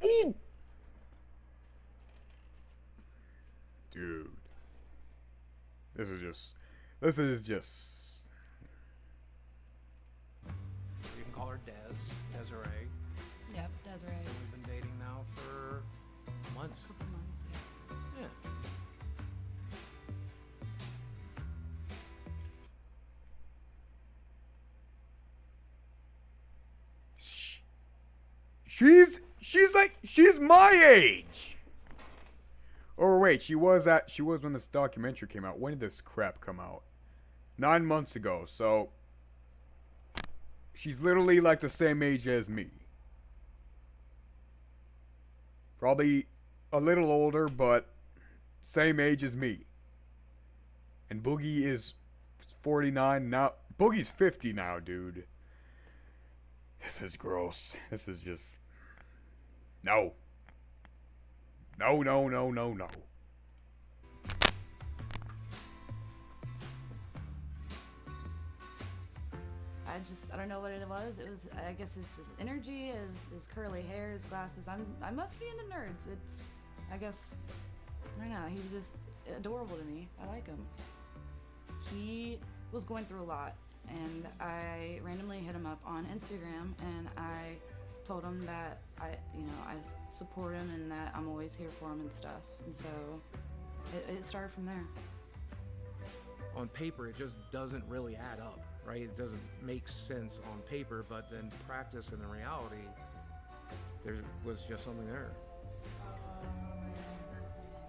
Ooh! Dude. This is just... You can call her Desiree. Yep, Desiree. And we've been dating now for months. A couple months, yeah. Yeah. She's my age. Or wait, she was when this documentary came out. When did this crap come out? 9 months ago. So she's literally like the same age as me. Probably a little older, but same age as me. And Boogie is 49 now. Boogie's 50 now, dude. This is gross. This is just... No. No, no, no, no, no. I don't know what it was. It was, I guess, his energy, his curly hair, his glasses. I must be into nerds. I guess, I don't know. He's just adorable to me. I like him. He was going through a lot, and I randomly hit him up on Instagram, and I told him that I support him and that I'm always here for him and stuff. And so it started from there. On paper, it just doesn't really add up, right? It doesn't make sense on paper, but then practice and in reality, there was just something there.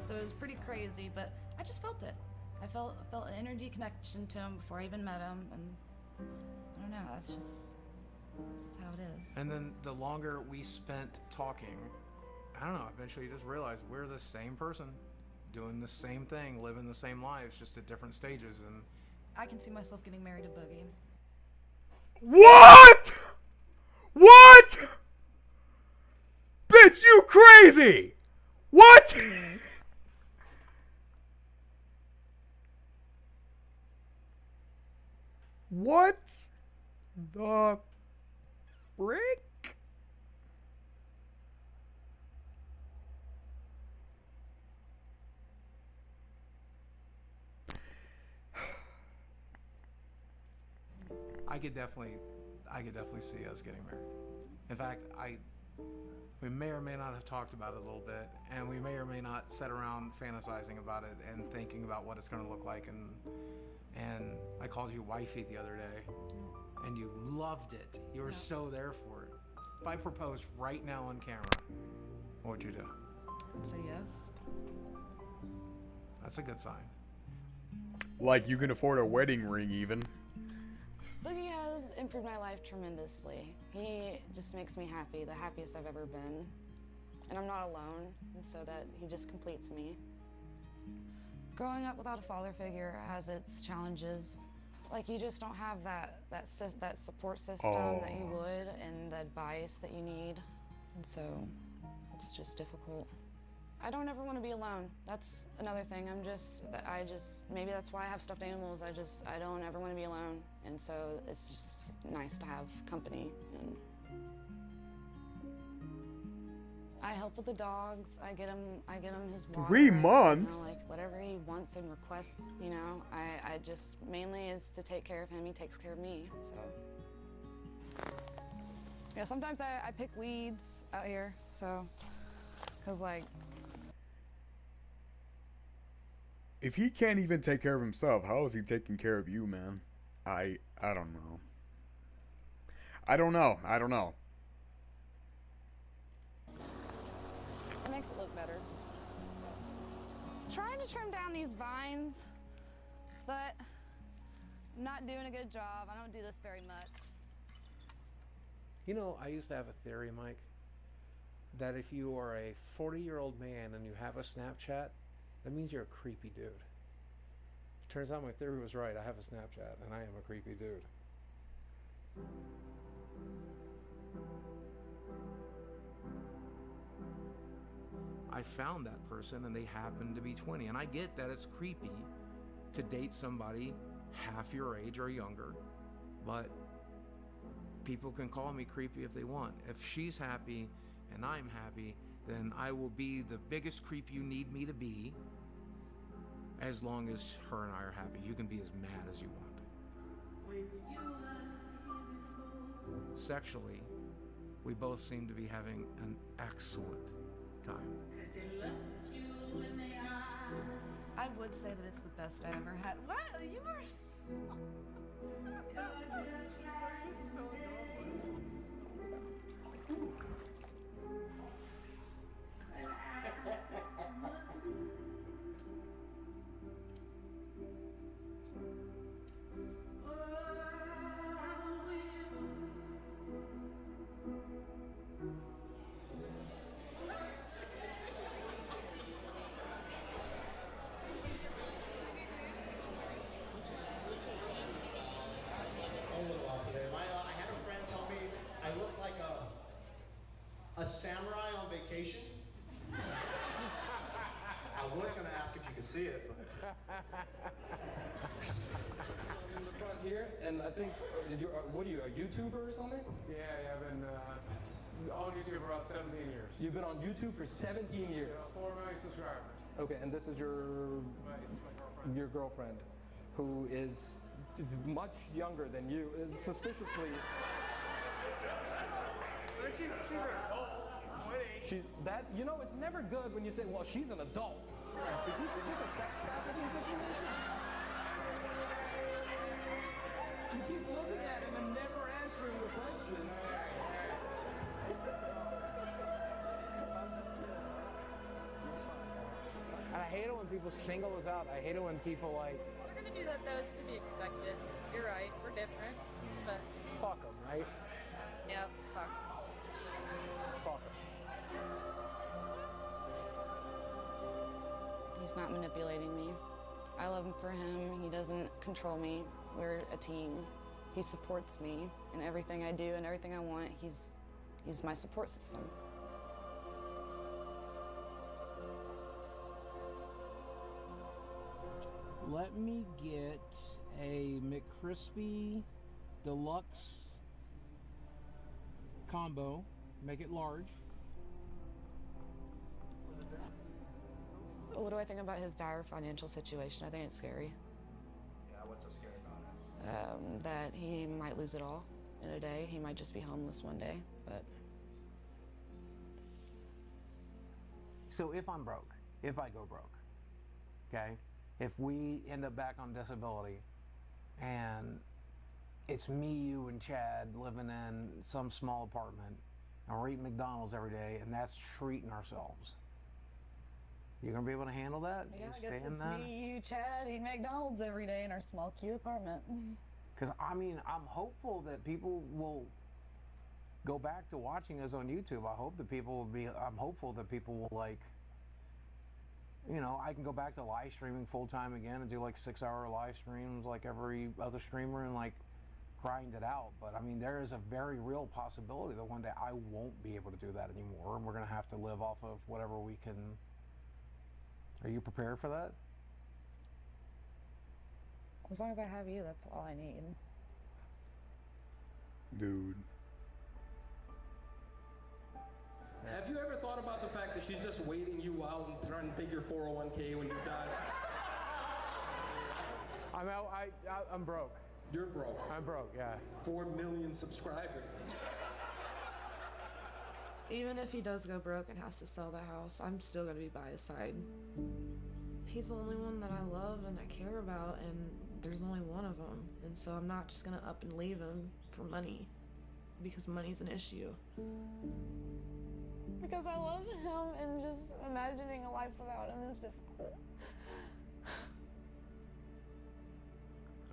So it was pretty crazy, but I just felt it. I felt an energy connection to him before I even met him, and I don't know. That's just how it is. And then the longer we spent talking, I don't know. Eventually, you just realize we're the same person, doing the same thing, living the same lives, just at different stages. And I can see myself getting married to Boogie. What? What? Bitch, you crazy! What? What the frick? I could definitely see us getting married. In fact, we may or may not have talked about it a little bit, and we may or may not sit around fantasizing about it and thinking about what it's going to look like. And I called you wifey the other day, and you loved it. You were so there for it. If I proposed right now on camera, what would you do? I'd say yes. That's a good sign. Like you can afford a wedding ring even. Boogie has improved my life tremendously. He just makes me happy, the happiest I've ever been. And I'm not alone, and so that he just completes me. Growing up without a father figure has its challenges. Like you just don't have that support system that you would, and the advice that you need. And so it's just difficult. I don't ever want to be alone. That's another thing. Maybe that's why I have stuffed animals. I don't ever want to be alone. And so it's just nice to have company. And I help with the dogs. I get him his water. 3 months? You know, like whatever he wants and requests, you know. I just mainly is to take care of him. He takes care of me, so. Yeah, sometimes I pick weeds out here, so, cause like. If he can't even take care of himself, how is he taking care of you, man? I don't know. I don't know. It makes it look better. Trying to trim down these vines, but I'm not doing a good job. I don't do this very much. You know, I used to have a theory, Mike, that if you are a 40-year-old man and you have a Snapchat, that means you're a creepy dude. Turns out my theory was right. I have a Snapchat, and I am a creepy dude. I found that person, and they happened to be 20. And I get that it's creepy to date somebody half your age or younger, but people can call me creepy if they want. If she's happy and I'm happy, then I will be the biggest creep you need me to be, as long as her and I are happy. You can be as mad as you want. Sexually, we both seem to be having an excellent time. I would say that it's the best I ever had. What? You were a samurai on vacation. I was going to ask if you could see it, but. In the front here, and I think, what are you, a YouTuber or something? Yeah, I've been on YouTube for about 17 years. You've been on YouTube for 17 years? Yeah, 4 million subscribers. Okay, and this is your girlfriend, who is much younger than you, is suspiciously. She's an adult. You know, it's never good when you say, well, she's an adult. Is this a sex trafficking situation? You keep looking at him and never answering the question. And I hate it when when people single us out. I hate it when people like, We're gonna do that though. It's to be expected. You're right. We're different, but fuck them, right? yep, fuck. Fuck them. He's not manipulating me. I love him for him. He doesn't control me. We're a team. He supports me in everything I do and everything I want. He's my support system. Let me get a McCrispy Deluxe combo. Make it large. What do I think about his dire financial situation? I think it's scary. Yeah, what's so scary about it? That he might lose it all in a day. He might just be homeless one day, but... So if I'm broke, if I go broke, okay? If we end up back on disability and it's me, you, and Chad living in some small apartment and we're eating McDonald's every day and that's treating ourselves, you gonna be able to handle that? Yeah, You I stay guess in it's that? me, you, Chad, eating McDonald's every day in our small, cute apartment. Because, I mean, I'm hopeful that people will go back to watching us on YouTube. I'm hopeful that people will, like, you know, I can go back to live streaming full time again and do like 6-hour live streams like every other streamer and like grind it out. But I mean, there is a very real possibility that one day I won't be able to do that anymore, and we're gonna have to live off of whatever we can. Are you prepared for that? As long as I have you, that's all I need. Dude. Have you ever thought about the fact that she's just waiting you out and trying to take your 401k when you're done? I'm broke. You're broke. I'm broke, yeah. 4 million subscribers. Even if he does go broke and has to sell the house, I'm still gonna be by his side. He's the only one that I love and I care about, and there's only one of them. And so I'm not just gonna up and leave him for money, because money's an issue. Because I love him, and just imagining a life without him is difficult.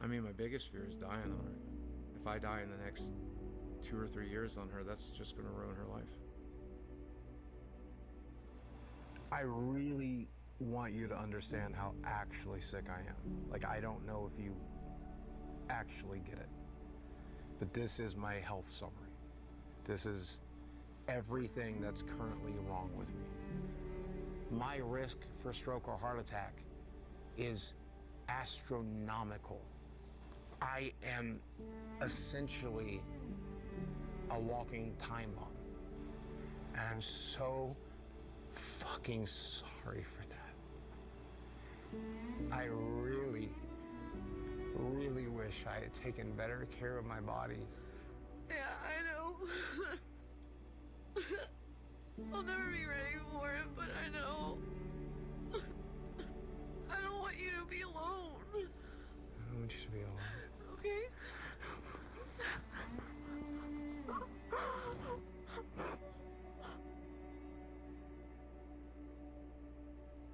I mean, my biggest fear is dying on her. If I die in the next 2 or 3 years on her, that's just gonna ruin her life. I really want you to understand how actually sick I am. Like, I don't know if you actually get it, but this is my health summary. This is everything that's currently wrong with me. My risk for stroke or heart attack is astronomical. I am essentially a walking time bomb. And I'm so fucking sorry for that. I really, really wish I had taken better care of my body. Yeah, I know. I'll never be ready for it, but I know. I don't want you to be alone. I don't want you to be alone. Okay?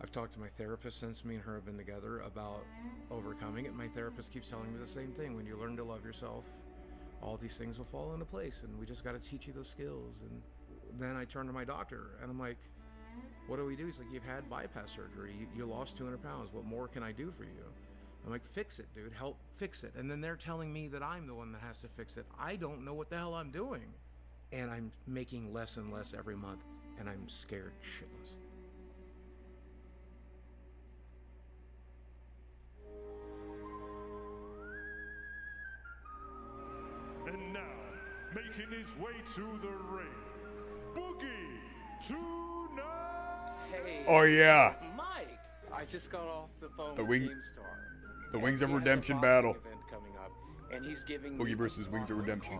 I've talked to my therapist since me and her have been together about overcoming it. My therapist keeps telling me the same thing. When you learn to love yourself, all these things will fall into place, and we just got to teach you those skills. And then I turn to my doctor, and I'm like, what do we do? He's like, you've had bypass surgery. You lost 200 pounds. What more can I do for you? I'm like, fix it, dude. Help fix it. And then they're telling me that I'm the one that has to fix it. I don't know what the hell I'm doing. And I'm making less and less every month, and I'm scared shitless. And now, making his way to the ring, Boogie2988. Hey. Oh, yeah. Mike. I just got off the phone The with wing- GameStar. the Wings of He has a Redemption boxing battle. event coming up, and he's giving Boogie me versus Wings of Redemption.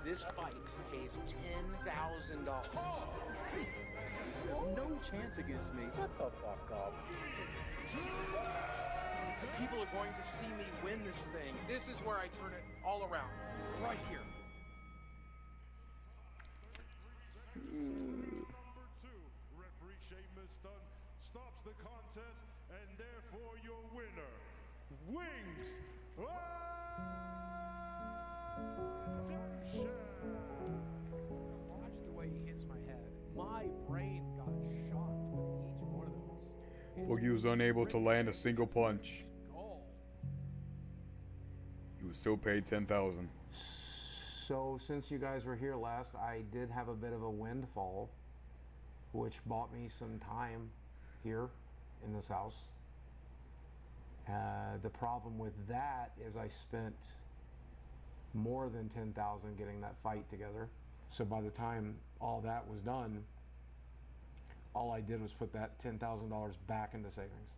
This fight pays $10,000. No chance against me. Shut the fuck up. People are going to see me win this thing. This is where I turn it all around. Right here. stops the contest, and therefore your winner, Wings Redemption. Watch the way he hits my head. My brain got shocked with each one of those. Boogie was unable to land a single punch. He was still paid $10,000. So since you guys were here last, I did have a bit of a windfall, which bought me some time here in this house. The problem with that is I spent more than $10,000 getting that fight together. So by the time all that was done, all I did was put that $10,000 back into savings.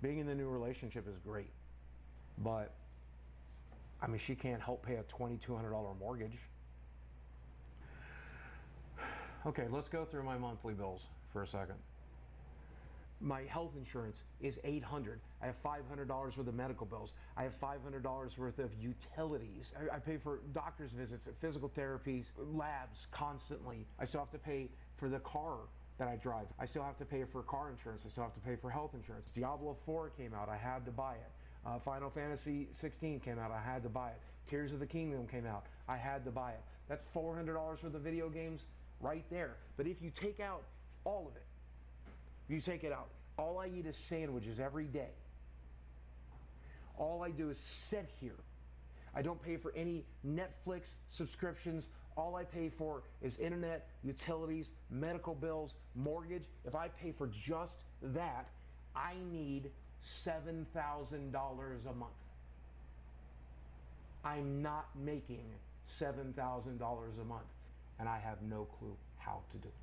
Being in the new relationship is great, but I mean, she can't help pay a $2,200 mortgage. Okay, let's go through my monthly bills for a second. My health insurance is $800. I have $500 worth of medical bills. I have $500 worth of utilities. I pay for doctor's visits, physical therapies, labs constantly. I still have to pay for the car that I drive. I still have to pay for car insurance. I still have to pay for health insurance. Diablo 4 came out. I had to buy it. Final Fantasy 16 came out. I had to buy it. Tears of the Kingdom came out. I had to buy it. That's $400 worth of video games right there. But if you take out all of it, you take it out. All I eat is sandwiches every day. All I do is sit here. I don't pay for any Netflix subscriptions. All I pay for is internet, utilities, medical bills, mortgage. If I pay for just that, I need $7,000 a month. I'm not making $7,000 a month, and I have no clue how to do it.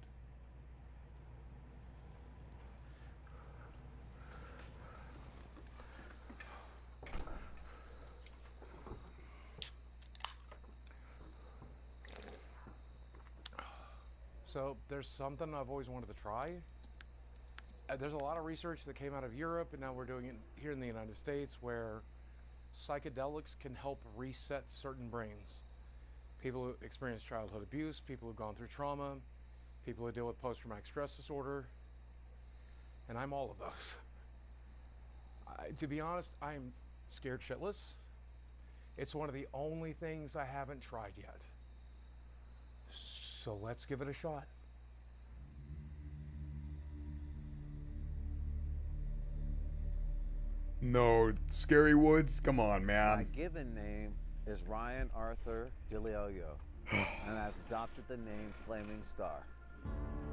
So there's something I've always wanted to try. There's a lot of research that came out of Europe, and now we're doing it here in the United States, where psychedelics can help reset certain brains. People who experience childhood abuse, people who've gone through trauma, people who deal with post-traumatic stress disorder, and I'm all of those. To be honest, I'm scared shitless. It's one of the only things I haven't tried yet. So let's give it a shot. No, Scary Woods? Come on, man. My given name is Ryan Arthur DeLeolio, and I've adopted the name Flaming Star.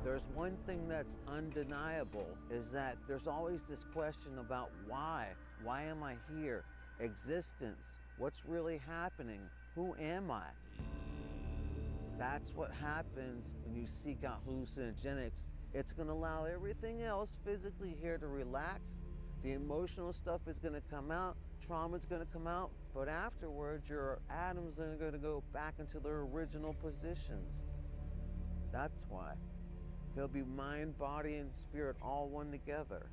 There's one thing that's undeniable, is that there's always this question about why. Why am I here? Existence. What's really happening? Who am I? That's what happens when you seek out hallucinogenics. It's going to allow everything else physically here to relax. The emotional stuff is going to come out. Trauma's going to come out. But afterwards, your atoms are going to go back into their original positions. That's why. He'll be mind, body, and spirit all one together.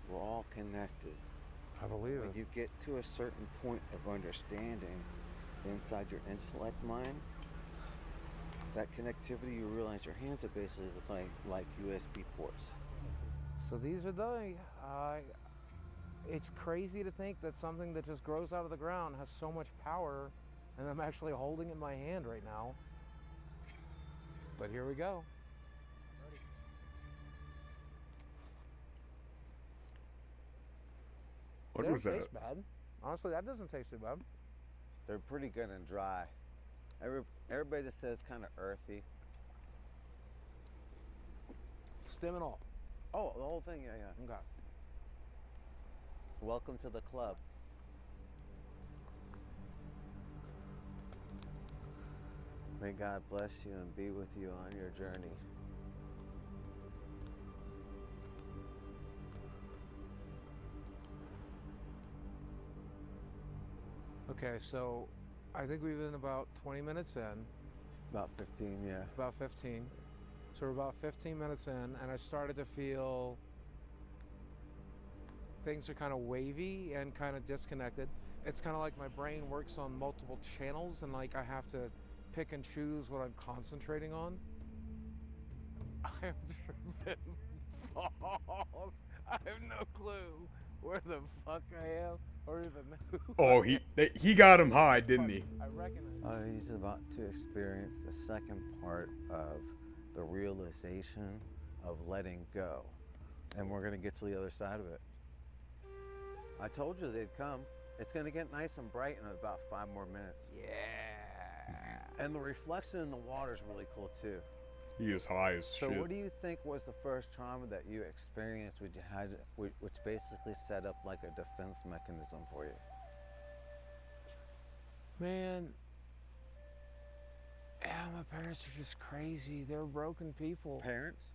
We're all connected. I believe when it. you get to a certain point of understanding inside your intellect mind, that connectivity, you realize your hands are basically like USB ports. So these are the, it's crazy to think that something that just grows out of the ground has so much power, and I'm actually holding it in my hand right now. But here we go. What was that? Taste bad. Honestly, that doesn't taste too bad. They're pretty good and dry. Everybody just says kind of earthy. Stem and all. Oh, the whole thing, yeah. Okay. Welcome to the club. May God bless you and be with you on your journey. Okay, so I think we've been about 20 minutes in. About 15, yeah. About 15. So we're about 15 minutes in, and I started to feel things are kind of wavy and kind of disconnected. It's kind of like my brain works on multiple channels, and like I have to pick and choose what I'm concentrating on. I've driven balls. I have no clue where the fuck I am or even who. Oh, he got him high, didn't he? I recognize. He's about to experience the second part of the realization of letting go. And we're gonna get to the other side of it. I told you they'd come. It's gonna get nice and bright in about 5 more minutes. Yeah. And the reflection in the water is really cool too. He is high as So shit. what do you think was the first trauma that you experienced which basically set up like a defense mechanism for you? Man, yeah, my parents are just crazy. They're broken people. Parents?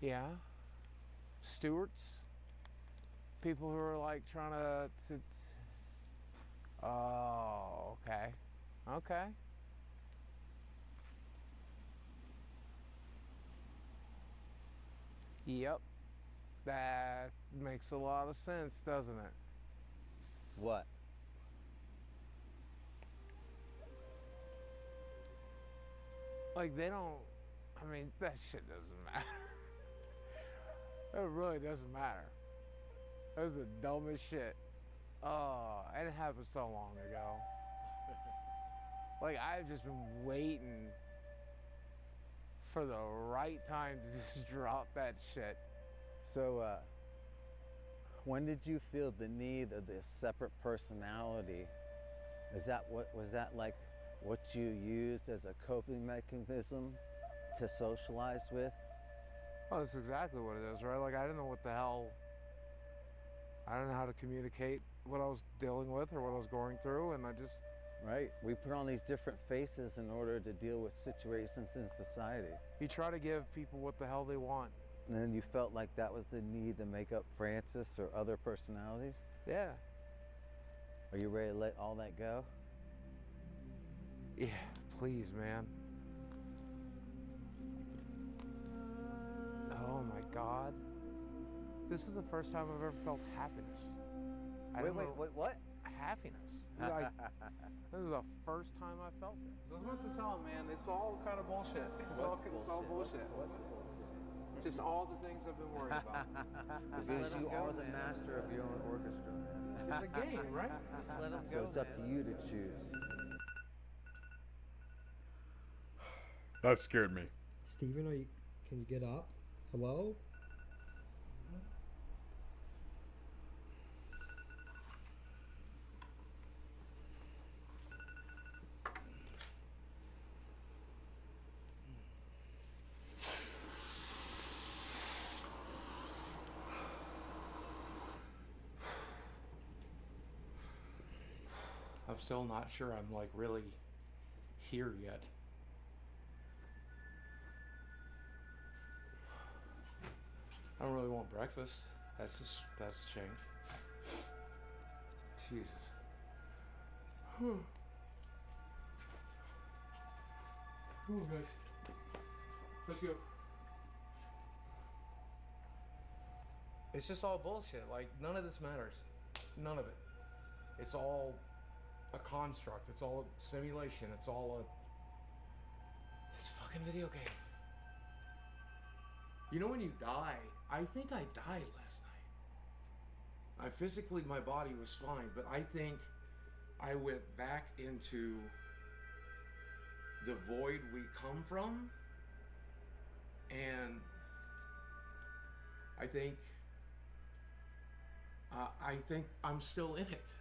Yeah. Stewards. People who are like trying to oh, okay. Okay. Yep. That makes a lot of sense, doesn't it? What? Like they don't, I mean, that shit doesn't matter. It really doesn't matter. That was the dumbest shit. Oh, it happened so long ago. Like I've just been waiting for the right time to just drop that shit. So, when did you feel the need of this separate personality? Was that like what you used as a coping mechanism to socialize with? Oh, that's exactly what it is, right? Like I didn't know what the hell, I don't know how to communicate what I was dealing with or what I was going through, and I just... Right, we put on these different faces in order to deal with situations in society. You try to give people what the hell they want. And then you felt like that was the need to make up Francis or other personalities? Yeah. Are you ready to let all that go? Yeah, please, man. Oh my God. This is the first time I've ever felt happiness. Wait, what? Happiness. Like, this is the first time I felt it. I was about to tell him, man, it's all kind of bullshit. It's all bullshit. Just all the things I've been worried about. Because you are the master of your own orchestra. It's a game, right? Just let them go. So it's up to you to choose. That scared me. Steven, can you get up? Hello? I'm still not sure I'm like really here yet. I don't really want breakfast. That's changed. Jesus. Oh, guys. Let's go. It's just all bullshit. Like, none of this matters. None of it. It's all a construct. It's all a simulation. It's all it's a fucking video game. You know when you die, I think I died last night. Physically, my body was fine, but I think I went back into the void we come from, and I think I'm still in it.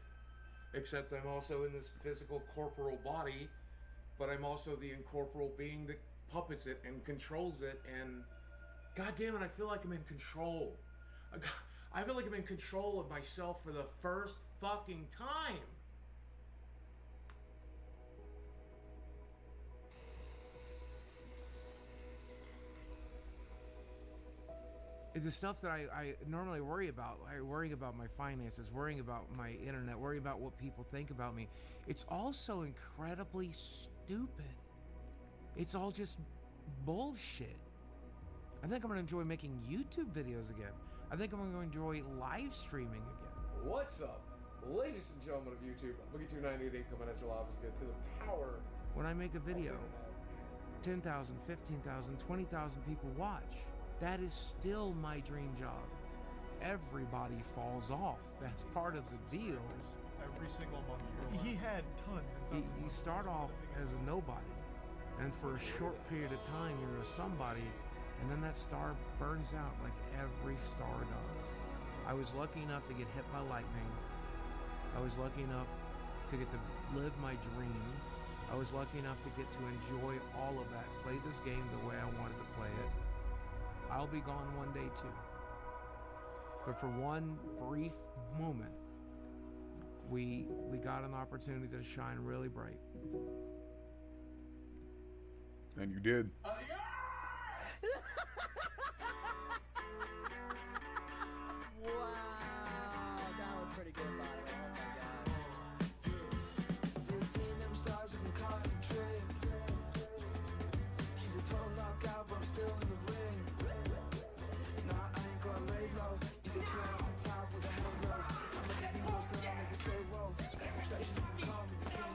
Except I'm also in this physical corporal body, but I'm also the incorporeal being that puppets it and controls it, and God damn it, I feel like I'm in control. I feel like I'm in control of myself for the first fucking time. The stuff that I normally worry about, worrying about my finances, worrying about my internet, worrying about what people think about me, it's all so incredibly stupid. It's all just bullshit. I think I'm going to enjoy making YouTube videos again. I think I'm going to enjoy live streaming again. What's up, ladies and gentlemen of YouTube? Boogie2988 coming at your office again to the power. When I make a video, 10,000, 15,000, 20,000 people watch. That is still my dream job. Everybody falls off. That's part of the deal. Every single month. He had tons and tons. You start off as a nobody, and for a short period of time you're a somebody, and then that star burns out like every star does. I was lucky enough to get hit by lightning. I was lucky enough to get to live my dream. I was lucky enough to get to enjoy all of that, play this game the way I wanted to play it. I'll be gone one day too. But for one brief moment, we got an opportunity to shine really bright. And you did. Wow, that was pretty good, by the way. Oh my god. Been seeing them stars if I'm caught in a trip. She's a total knockout, but I'm still in the ring. Nah, I ain't gonna lay low. You can climb off the top with a halo. I'ma give you most and I'll make you say whoa. Got the treasures, you can call me the king.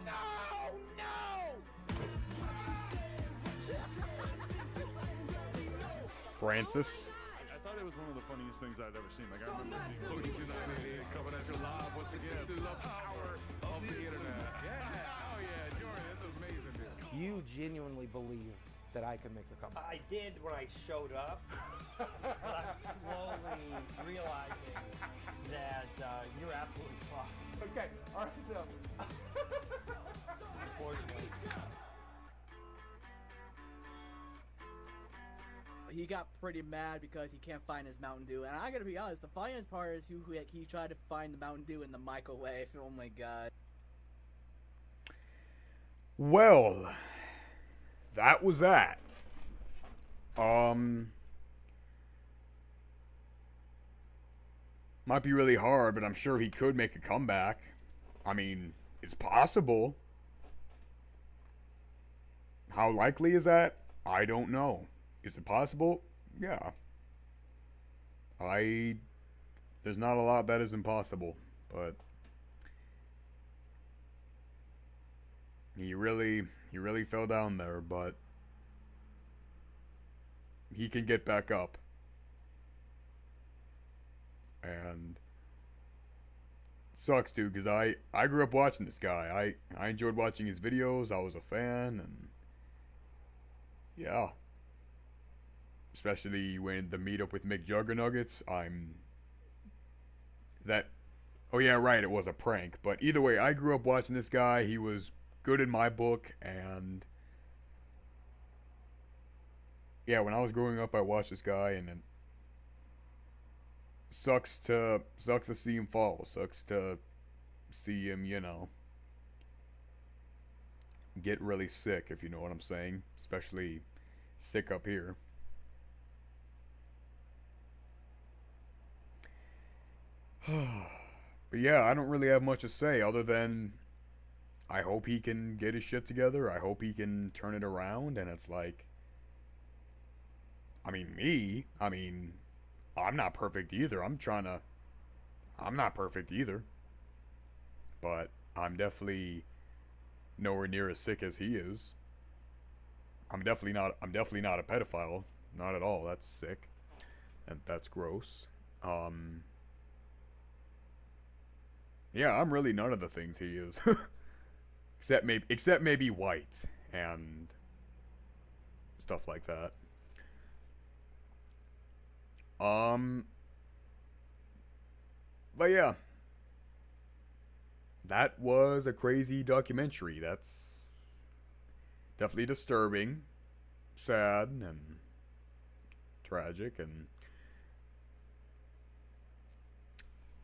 Francis. I thought it was one of the funniest things I'd ever seen. Like, I remember Boogie2988 coming at you live once again through the power of the internet. Yeah. Oh, yeah, Jordan, that's amazing, dude. You genuinely believe that I can make the comeback? I did when I showed up, but I'm slowly realizing that you're absolutely fucked. Okay, all right, so. Unfortunately. He got pretty mad because he can't find his Mountain Dew, and I gotta be honest, the funniest part is he tried to find the Mountain Dew in the microwave. Oh my god. Well, that was that. Might be really hard, but I'm sure he could make a comeback. I mean, it's possible. How likely is that? I don't know. Is it possible? Yeah. There's not a lot that is impossible, but he really fell down there, but he can get back up. And sucks, dude, because I grew up watching this guy. I enjoyed watching his videos. I was a fan, and yeah. Especially when the meetup with Mick Juggernuggets, oh yeah, right, it was a prank. But either way, I grew up watching this guy. He was good in my book, and yeah, when I was growing up, I watched this guy, and then sucks to see him fall. Sucks to see him, get really sick, if you know what I'm saying. Especially sick up here. But yeah, I don't really have much to say other than I hope he can get his shit together. I hope he can turn it around. And it's like, I'm not perfect either. I'm not perfect either. But I'm definitely nowhere near as sick as he is. I'm definitely not a pedophile. Not at all. That's sick. And that's gross. Yeah, I'm really none of the things he is. except maybe white and stuff like that. But yeah. That was a crazy documentary. That's definitely disturbing, sad, and tragic, and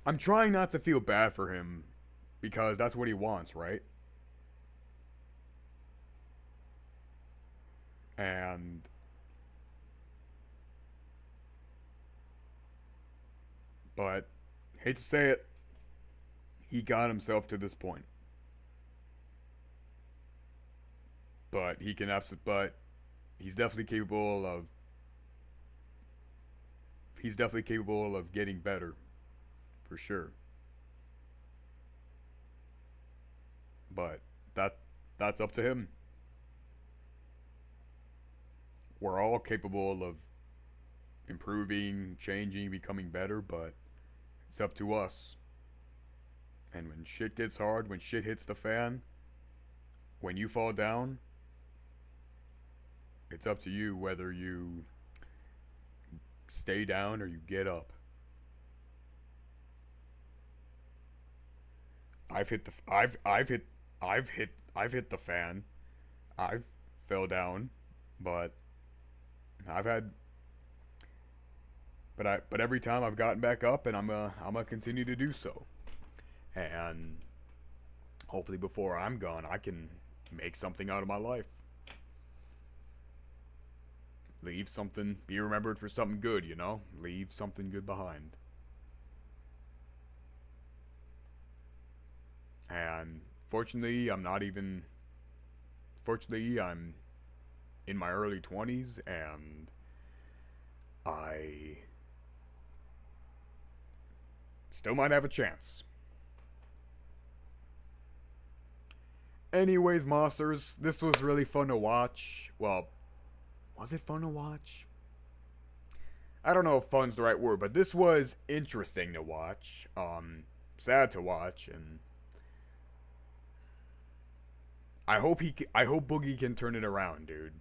I'm trying not to feel bad for him because that's what he wants, right? But hate to say it, he got himself to this point. But he's definitely capable of getting better. For sure. But that's up to him. we're all capable of improving, changing, becoming better, but it's up to us. And when shit gets hard, when shit hits the fan, when you fall down, it's up to you whether you stay down or you get up. I've hit the fan. I've fell down, but but every time I've gotten back up, and I'm gonna continue to do so. And hopefully before I'm gone, I can make something out of my life. Leave something, be remembered for something good, you know? Leave something good behind. And fortunately, I'm in my early 20s, and I still might have a chance. Anyways, Mossers, this was really fun to watch. Well, was it fun to watch? I don't know if fun's the right word, but this was interesting to watch. Sad to watch, and I hope Boogie can turn it around, dude.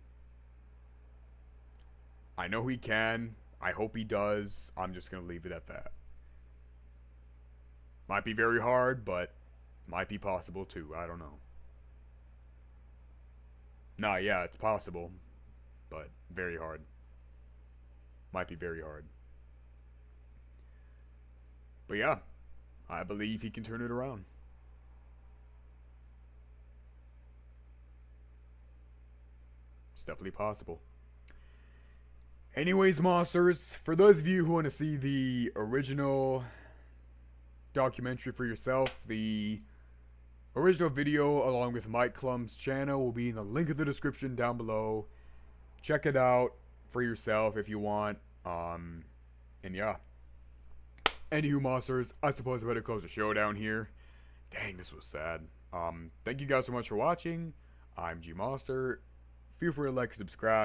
I know he can. I hope he does. I'm just gonna leave it at that. Might be very hard, but might be possible too. I don't know. Nah, yeah, it's possible, but very hard. Might be very hard. But yeah, I believe he can turn it around. It's definitely possible. Anyways, Mossers, for those of you who want to see the original documentary for yourself, the original video along with Mike Clum's channel will be in the link in the description down below. Check it out for yourself if you want. And yeah. Anywho, Mossers, I suppose I better close the show down here. Dang, this was sad. Thank you guys so much for watching. I'm GMosser. Feel free to like and subscribe.